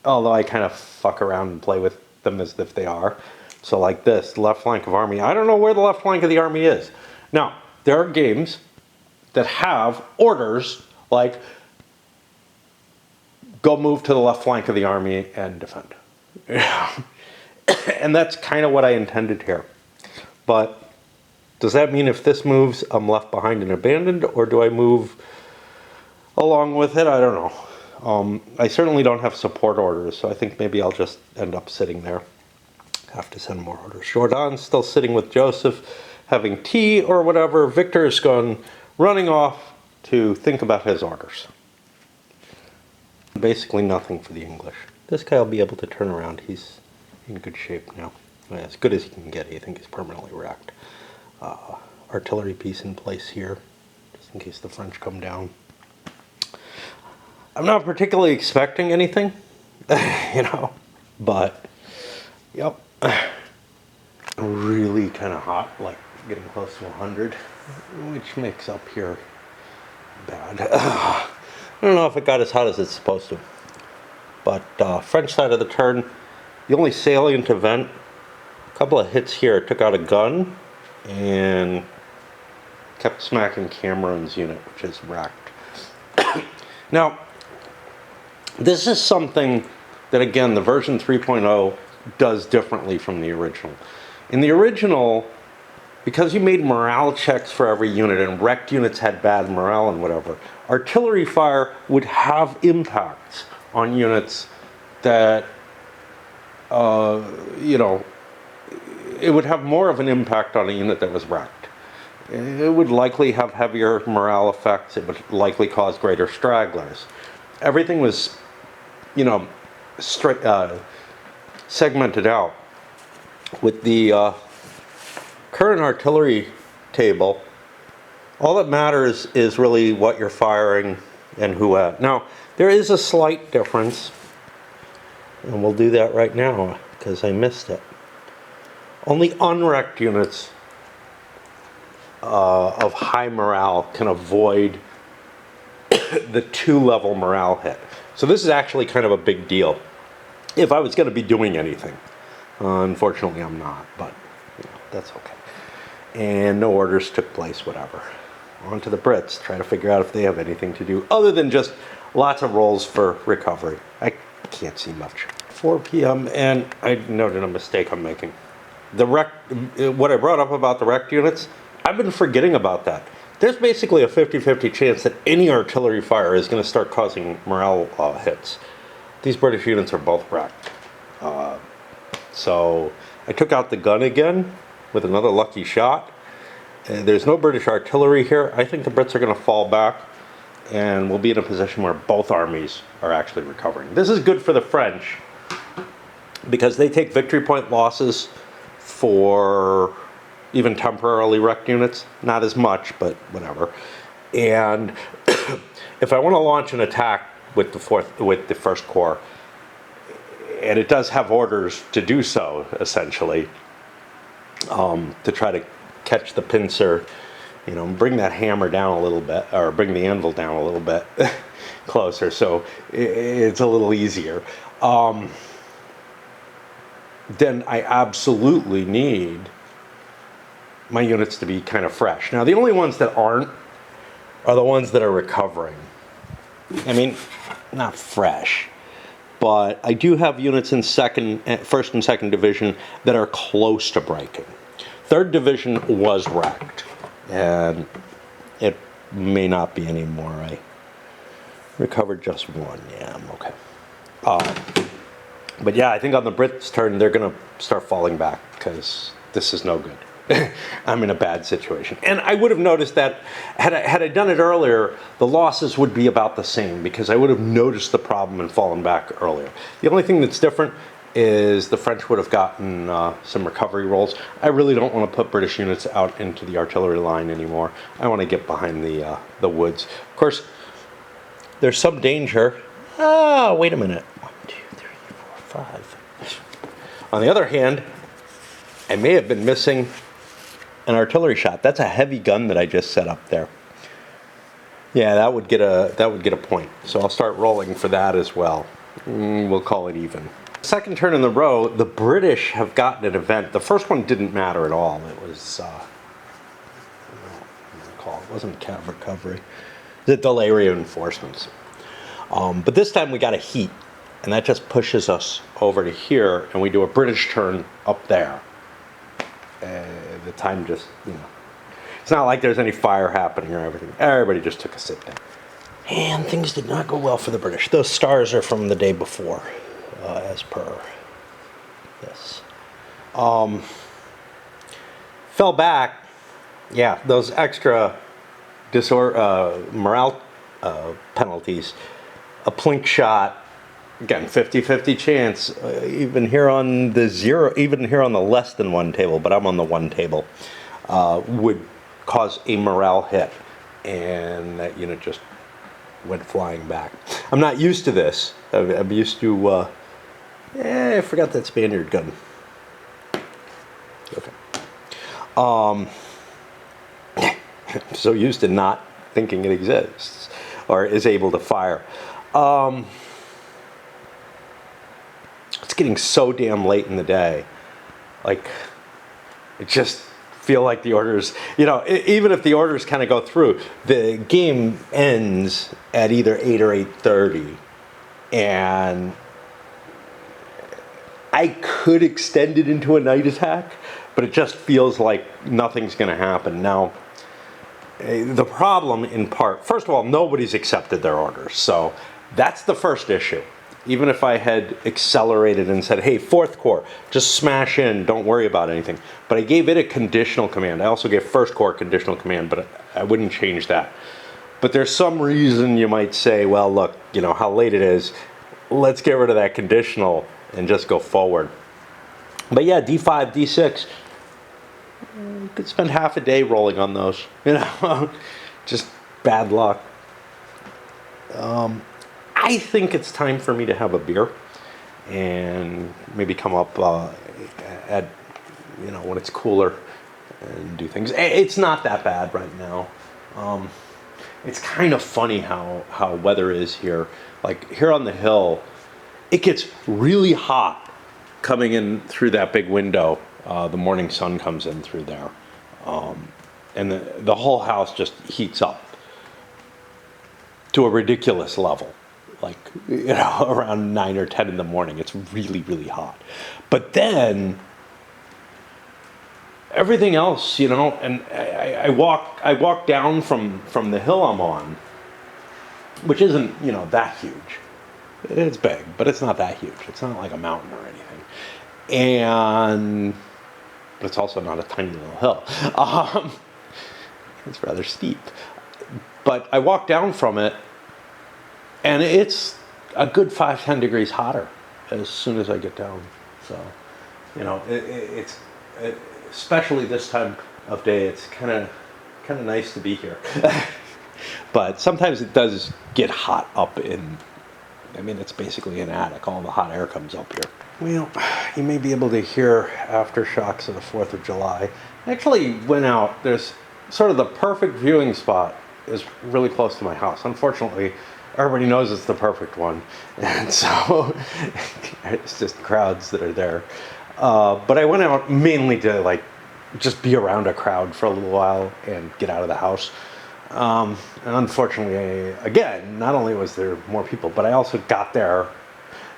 Although I kind of fuck around and play with them as if they are. So like this, left flank of army. I don't know where the left flank of the army is. Now, there are games that have orders like go move to the left flank of the army and defend. And that's kind of what I intended here. But does that mean if this moves, I'm left behind and abandoned, or do I move along with it? I don't know. I certainly don't have support orders, so I think maybe I'll just end up sitting there. Have to send more orders. Jordan's still sitting with Joseph, having tea or whatever. Victor is gone running off to think about his orders. Basically nothing for the English. This guy will be able to turn around. He's in good shape now. As good as he can get. I think he's permanently wrecked. Artillery piece in place here, just in case the French come down. I'm not particularly expecting anything, but, yep. Really kind of hot, like getting close to 100, which makes up here bad. I don't know if it got as hot as it's supposed to. But French side of the turn, the only salient event, a couple of hits here, took out a gun and kept smacking Cameron's unit, which is wrecked. Now, this is something that, again, the version 3.0 does differently from the original. In the original, because you made morale checks for every unit and wrecked units had bad morale and whatever, artillery fire would have impacts on units that, you know, it would have more of an impact on a unit that was wrecked. It would likely have heavier morale effects. It would likely cause greater stragglers. Everything was, you know, segmented out. With the current artillery table, all that matters is really what you're firing and who at. Now, there is a slight difference, and we'll do that right now because I missed it. Only unwrecked units of high morale can avoid the 2-level morale hit. So this is actually kind of a big deal if I was going to be doing anything. Unfortunately, I'm not, but you know, that's okay. And no orders took place, whatever. On to the Brits, try to figure out if they have anything to do other than just lots of rolls for recovery. I can't see much. 4 p.m. and I noted a mistake I'm making. What I brought up about the wrecked units, I've been forgetting about that. There's basically a 50-50 chance that any artillery fire is going to start causing morale hits. These British units are both wrecked. So I took out the gun again with another lucky shot. There's no British artillery here. I think the Brits are going to fall back and we'll be in a position where both armies are actually recovering. This is good for the French because they take victory point losses for even temporarily wrecked units. Not as much, but whatever. And if I want to launch an attack with the First Corps, and it does have orders to do so, essentially, to try to catch the pincer, you know, bring that hammer down a little bit, or bring the anvil down a little bit closer, so it's a little easier. Then I absolutely need my units to be kind of fresh. Now, the only ones that aren't are the ones that are recovering. I mean, not fresh, but I do have units in first and second division that are close to breaking. Third division was wrecked, and it may not be anymore. I recovered just one. Yeah, I'm okay. But yeah, I think on the Brits' turn, they're going to start falling back because this is no good. I'm in a bad situation. And I would have noticed that had I done it earlier, the losses would be about the same because I would have noticed the problem and fallen back earlier. The only thing that's different is the French would have gotten some recovery rolls. I really don't want to put British units out into the artillery line anymore. I want to get behind the woods. Of course, there's some danger. Wait a minute. 1, 2, 3, 4, 5. On the other hand, I may have been missing an artillery shot. That's a heavy gun that I just set up there. Yeah, that would get a point. So I'll start rolling for that as well. We'll call it even. Second turn in the row, the British have gotten an event. The first one didn't matter at all. It was, it wasn't cav recovery. The delay reinforcements. But this time we got a heat, and that just pushes us over to here, and we do a British turn up there. The time just, you know, it's not like there's any fire happening or everything. Everybody just took a sit down. And things did not go well for the British. Those stars are from the day before, as per this. Fell back. Yeah, those extra morale penalties. A plink shot. Again, 50-50 chance, even here on the less than one table, but I'm on the one table, would cause a morale hit, and that unit just went flying back. I'm not used to this. I'm used to, I forgot that Spaniard gun. Okay. I'm so used to not thinking it exists. or is able to fire. It's getting so damn late in the day. Like, it just feel like the orders, even if the orders kind of go through, the game ends at either 8 or 8:30, and I could extend it into a night attack, but it just feels like nothing's going to happen. Now, the problem in part, first of all, nobody's accepted their orders, so that's the first issue. Even if I had accelerated and said, hey, 4th Corps, just smash in, don't worry about anything. But I gave it a conditional command. I also gave 1st Corps conditional command, but I wouldn't change that. But there's some reason you might say, well, look, how late it is. Let's get rid of that conditional and just go forward. But yeah, D5, D6, you could spend half a day rolling on those. Just bad luck. I think it's time for me to have a beer and maybe come up at, when it's cooler and do things. It's not that bad right now. It's kind of funny how weather is here. Like here on the hill, it gets really hot coming in through that big window. The morning sun comes in through there. And the whole house just heats up to a ridiculous level. Like, around 9 or 10 in the morning. It's really, really hot. But then, everything else, and I walk down from the hill I'm on, which isn't, that huge. It's big, but it's not that huge. It's not like a mountain or anything. And it's also not a tiny little hill. It's rather steep. But I walk down from it, and it's a good 5-10 degrees hotter as soon as I get down. So, it's especially this time of day. It's kind of nice to be here. But sometimes it does get hot up in. It's basically an attic. All the hot air comes up here. Well, you may be able to hear aftershocks of the 4th of July. I actually went out. There's sort of the perfect viewing spot is really close to my house. Unfortunately, everybody knows it's the perfect one, and so it's just crowds that are there. But I went out mainly to just be around a crowd for a little while and get out of the house. And unfortunately, again, not only was there more people, but I also got there.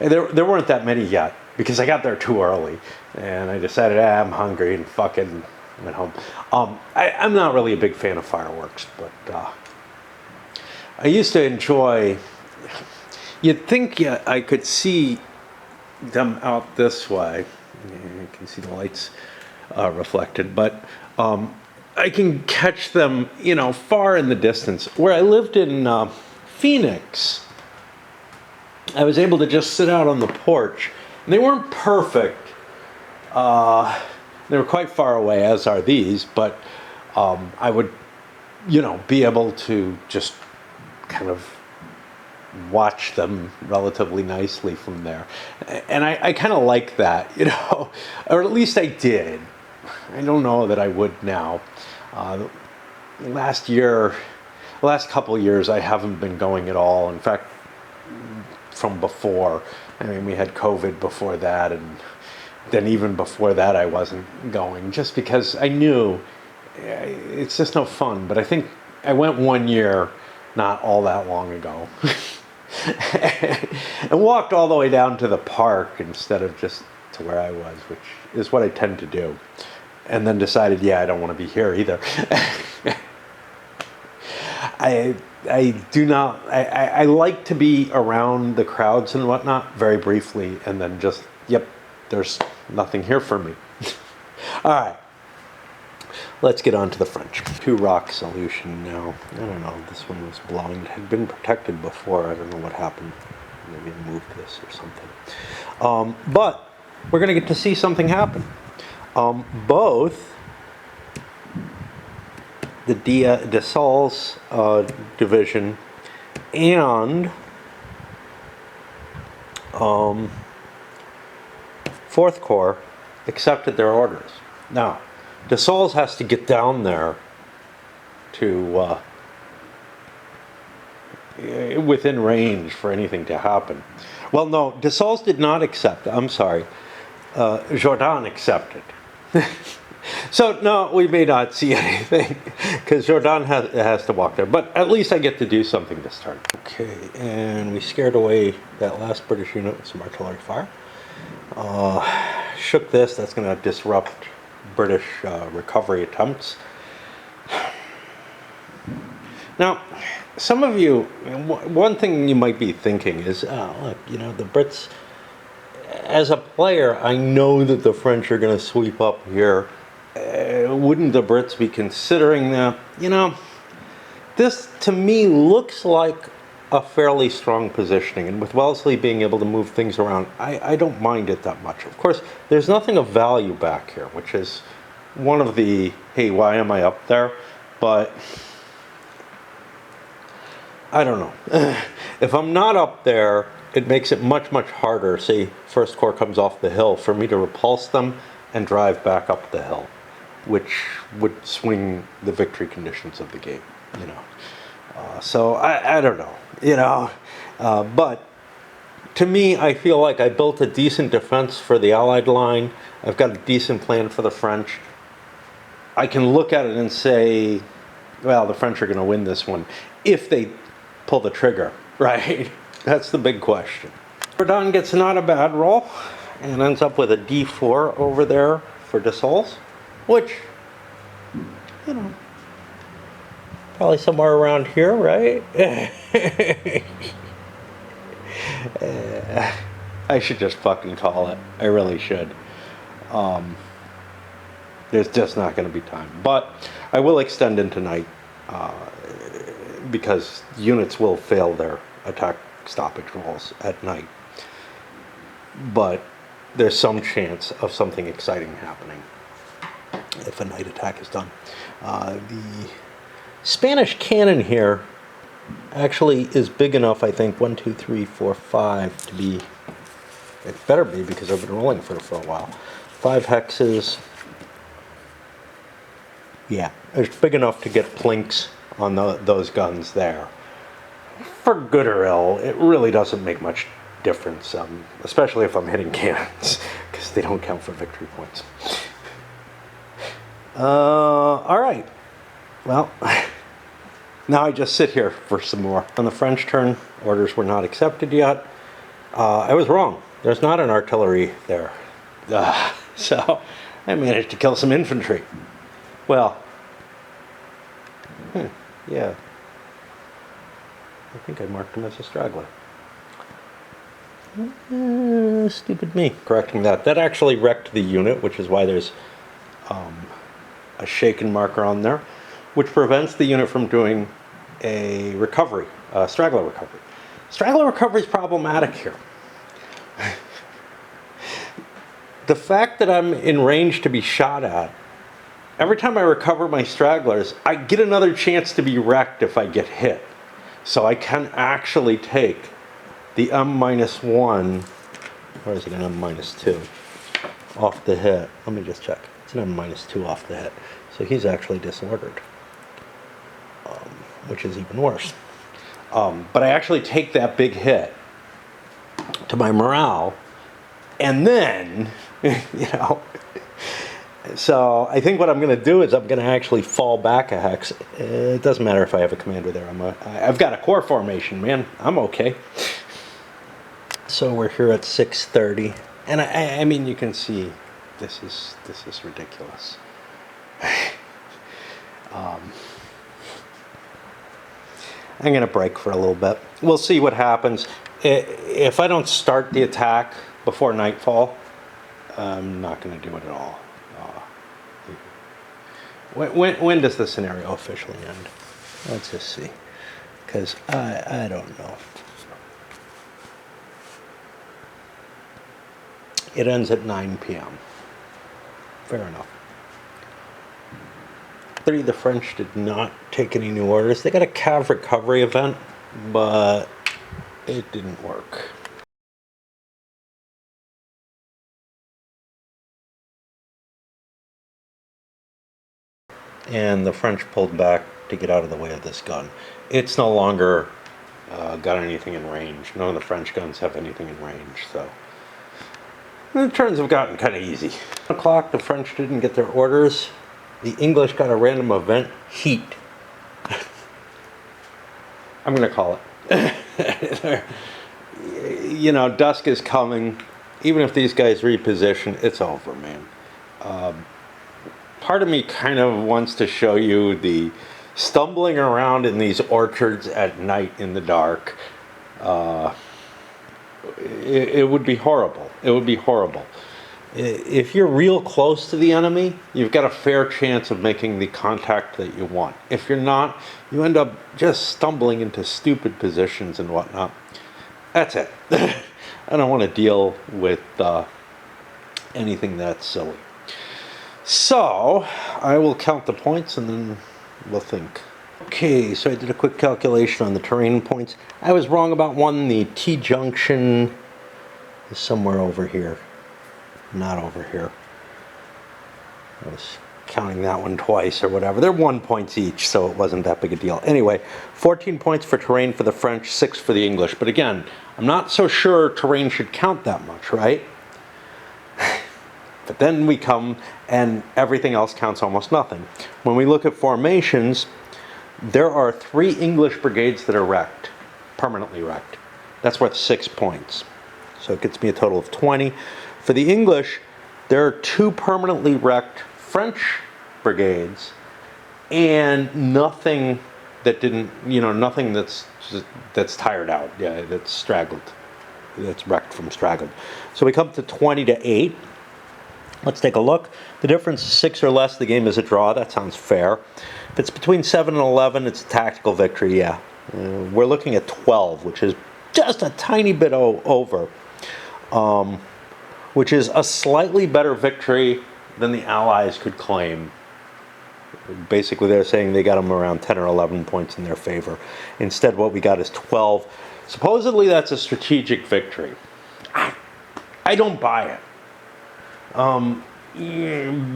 And there weren't that many yet because I got there too early, and I decided I'm hungry and fucking went home. I'm not really a big fan of fireworks, but I used to enjoy. You'd think I could see them out this way. You can see the lights reflected, but I can catch them, far in the distance. Where I lived in Phoenix, I was able to just sit out on the porch. And they weren't perfect. They were quite far away, as are these, but I would, be able to just kind of watch them relatively nicely from there. And I kind of like that, or at least I did. I don't know that I would now. Last couple years, I haven't been going at all. In fact, from before, we had COVID before that, and then even before that, I wasn't going, just because I knew it's just no fun. But I think I went one year, not all that long ago, and walked all the way down to the park instead of just to where I was, which is what I tend to do. And then decided, I don't want to be here either. I do not. I like to be around the crowds and whatnot very briefly, and then just, there's nothing here for me. All right, let's get on to the French. 2-rock solution now. I don't know. This one was blowing. It had been protected before. I don't know what happened. Maybe I moved this or something. But we're going to get to see something happen. Both the de Saul's division and 4th Corps accepted their orders. Now, de Saul's has to get down there to within range for anything to happen. Well, no, Dessalles did not accept. I'm sorry. Jourdan accepted. So, no, we may not see anything because Jourdan has to walk there. But at least I get to do something this turn. Okay, and we scared away that last British unit with some artillery fire. Shook this. That's going to disrupt British recovery attempts. Now, some of you, one thing you might be thinking is, look, the Brits, as a player, I know that the French are going to sweep up here. Wouldn't the Brits be considering that? This to me looks like a fairly strong positioning, and with Wellesley being able to move things around, I don't mind it that much. Of course, there's nothing of value back here, which is one of the, hey, why am I up there? But I don't know. If I'm not up there, it makes it much, much harder, say First Corps comes off the hill, for me to repulse them and drive back up the hill, which would swing the victory conditions of the game, So I don't know, but to me, I feel like I built a decent defense for the Allied line. I've got a decent plan for the French. I can look at it and say, well, the French are going to win this one if they pull the trigger, right? That's the big question. Jourdan gets not a bad roll and ends up with a D4 over there for Dessalles, which, probably somewhere around here, right? I should just fucking call it. I really should. There's just not going to be time. But I will extend into night because units will fail their attack stoppage rolls at night. But there's some chance of something exciting happening if a night attack is done. The Spanish cannon here actually is big enough, I think, 1, 2, 3, 4, 5 to be, it better be because I've been rolling for a while. 5 hexes. Yeah, it's big enough to get plinks on those guns there. For good or ill, it really doesn't make much difference, especially if I'm hitting cannons, because they don't count for victory points. All right. Well, now I just sit here for some more. On the French turn, orders were not accepted yet. I was wrong. There's not an artillery there. So I managed to kill some infantry. Well, yeah. I think I marked him as a straggler. Stupid me correcting that. That actually wrecked the unit, which is why there's a shaken marker on there, which prevents the unit from doing a recovery, straggler recovery. Straggler recovery is problematic here. The fact that I'm in range to be shot at, every time I recover my stragglers, I get another chance to be wrecked if I get hit. So I can actually take the M-1, or is it an M-2, off the hit. Let me just check. It's an M-2 off the hit. So he's actually disordered, which is even worse. But I actually take that big hit to my morale, and then, so I think what I'm going to do is I'm going to actually fall back a hex. It doesn't matter if I have a commander there. I've got a core formation, man. I'm okay. So we're here at 6:30, and I mean, you can see this is ridiculous. I'm going to break for a little bit. We'll see what happens. If I don't start the attack before nightfall, I'm not going to do it at all. When does the scenario officially end? Let's just see, because I don't know. It ends at 9 p.m. Fair enough. The French did not take any new orders. They got a cav recovery event, but it didn't work. And the French pulled back to get out of the way of this gun. It's no longer got anything in range. None of the French guns have anything in range, so the turns have gotten kind of easy. 1 o'clock, the French didn't get their orders. The English got a random event, heat. I'm going to call it. You know, dusk is coming. Even if these guys reposition, it's over, man. Part of me kind of wants to show you the stumbling around in these orchards at night in the dark. It would be horrible. It would be horrible. If you're real close to the enemy, you've got a fair chance of making the contact that you want. If you're not, you end up just stumbling into stupid positions and whatnot. That's it. I don't want to deal with anything that's silly. So, I will count the points and then we'll think. Okay, so I did a quick calculation on the terrain points. I was wrong about one. The T-junction is somewhere over here. Not over here. I was counting that one twice or whatever. They're 1 point each, so it wasn't that big a deal. Anyway, 14 points for terrain for the French, 6 for the English. But again, I'm not so sure terrain should count that much, right? But then we come and everything else counts almost nothing. When we look at formations, there are 3 English brigades that are wrecked, permanently wrecked. That's worth 6 points. So it gets me a total of 20. For the English, there are 2 permanently wrecked French brigades and nothing that didn't, you know, nothing that's tired out, yeah, that's straggled, that's wrecked from straggled. So we come to 20 to 8. Let's take a look. The difference is 6 or less. The game is a draw. That sounds fair. If it's between 7 and 11, it's a tactical victory, yeah. We're looking at 12, which is just a tiny bit over, which is a slightly better victory than the Allies could claim. Basically, they're saying they got them around 10 or 11 points in their favor. Instead, what we got is 12. Supposedly, that's a strategic victory. I don't buy it.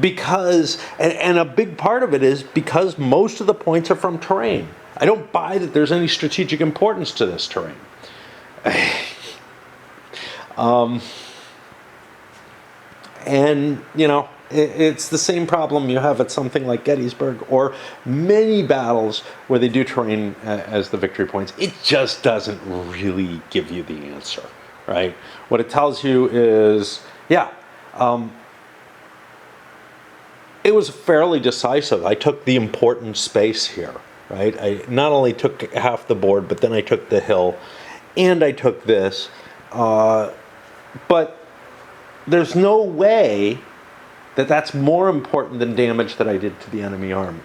Because, and a big part of it is because most of the points are from terrain. I don't buy that there's any strategic importance to this terrain. And, you know, it's the same problem you have at something like Gettysburg or many battles where they do terrain as the victory points. It just doesn't really give you the answer, right? What it tells you is, yeah, it was fairly decisive. I took the important space here, right? I not only took half the board, but then I took the hill, and I took this. But there's no way that that's more important than damage that I did to the enemy army.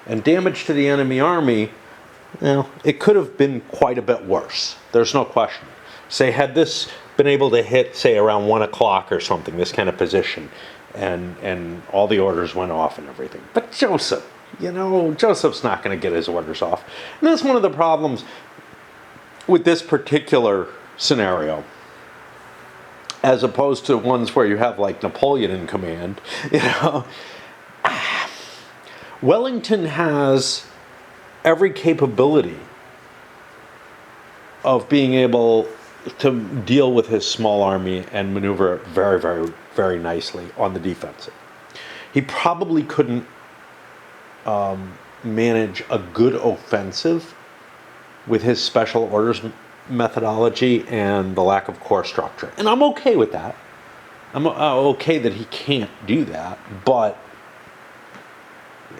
And damage to the enemy army, well, it could have been quite a bit worse. There's no question. Say, had this been able to hit, say, around 1 o'clock or something, this kind of position, and all the orders went off and everything. But Joseph, you know, Joseph's not going to get his orders off. And that's one of the problems with this particular scenario, as opposed to ones where you have like Napoleon in command. You know, Wellington has every capability of being able to deal with his small army and maneuver very, very, very nicely on the defensive. He probably couldn't manage a good offensive with his special orders methodology and the lack of core structure. And I'm okay with that. I'm okay that he can't do that, but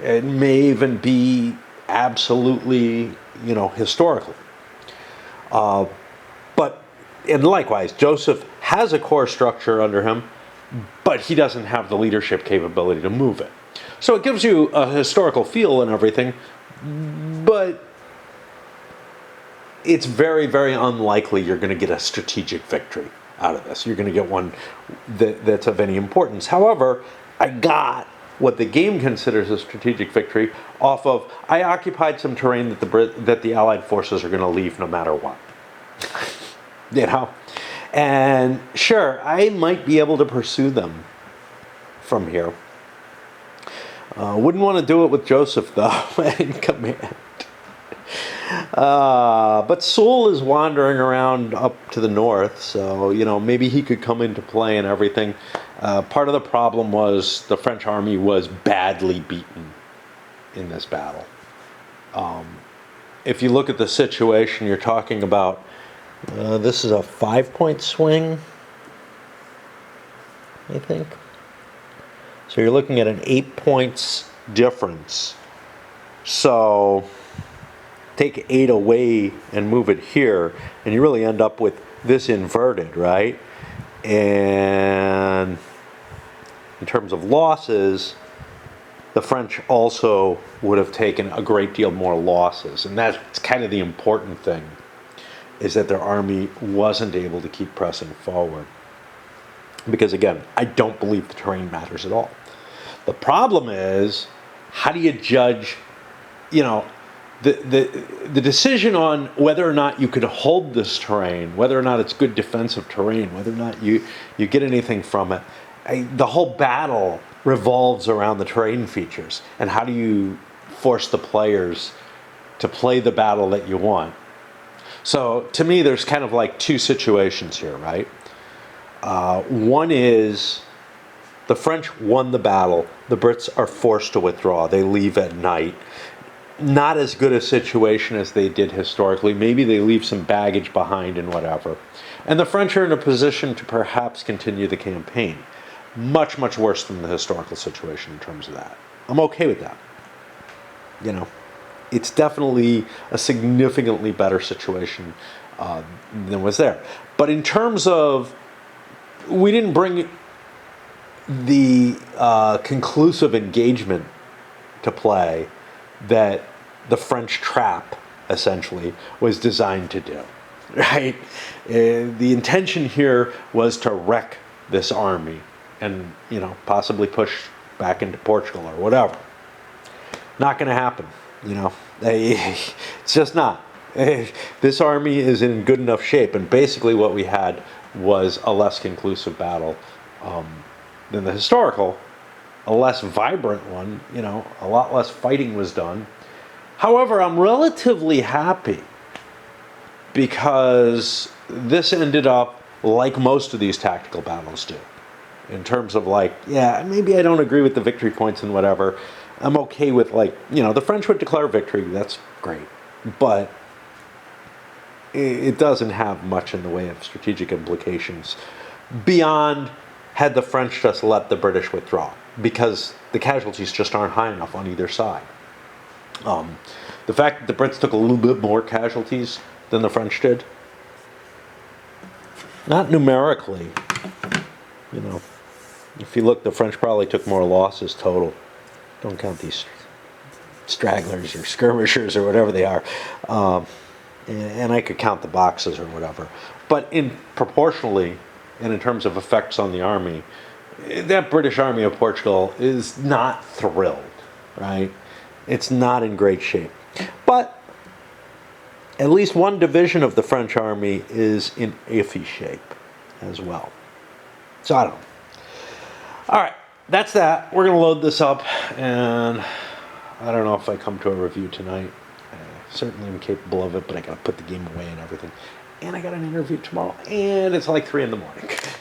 it may even be absolutely, you know, historical. And likewise, Joseph has a core structure under him, but he doesn't have the leadership capability to move it. So it gives you a historical feel and everything, but it's very, very unlikely you're going to get a strategic victory out of this. You're going to get one that's of any importance. However, I got what the game considers a strategic victory off of, I occupied some terrain that the Allied forces are going to leave no matter what. You know, and sure, I might be able to pursue them from here. Wouldn't want to do it with Joseph, though, in command. But Soule is wandering around up to the north, so maybe he could come into play and everything. Part of the problem was the French army was badly beaten in this battle. If you look at the situation, you're talking about this is a 5-point swing, I think. So you're looking at an 8 points difference. So take 8 away and move it here, and you really end up with this inverted, right? And in terms of losses, the French also would have taken a great deal more losses. And that's kind of the important thing, is that their army wasn't able to keep pressing forward. Because again, I don't believe the terrain matters at all. The problem is, how do you judge, the decision on whether or not you could hold this terrain, whether or not it's good defensive terrain, whether or not you get anything from it. The whole battle revolves around the terrain features, and how do you force the players to play the battle that you want. So to me, there's kind of like two situations here, right? One is the French won the battle. The Brits are forced to withdraw. They leave at night. Not as good a situation as they did historically. Maybe they leave some baggage behind and whatever. And the French are in a position to perhaps continue the campaign. Much, much worse than the historical situation in terms of that. I'm okay with that. It's definitely a significantly better situation than was there. But in terms of, we didn't bring the conclusive engagement to play that the French trap, essentially, was designed to do, right? The intention here was to wreck this army and, possibly push back into Portugal or whatever. Not going to happen, It's just not. This army is in good enough shape, and basically what we had was a less conclusive battle than the historical, a less vibrant one, a lot less fighting was done. However, I'm relatively happy because this ended up like most of these tactical battles do. In terms of maybe I don't agree with the victory points and whatever. I'm okay with the French would declare victory, that's great. But it doesn't have much in the way of strategic implications beyond had the French just let the British withdraw, because the casualties just aren't high enough on either side. The fact that the Brits took a little bit more casualties than the French did, not numerically, if you look, the French probably took more losses total. Don't count these stragglers or skirmishers or whatever they are. And I could count the boxes or whatever. But proportionally, and in terms of effects on the army, that British army of Portugal is not thrilled, right? It's not in great shape. But at least one division of the French army is in iffy shape as well. So I don't know. All right, that's that. We're going to load this up, and I don't know if I come to a review tonight. Certainly I'm capable of it, but I got to put the game away and everything. And I got an interview tomorrow, and it's like 3 in the morning.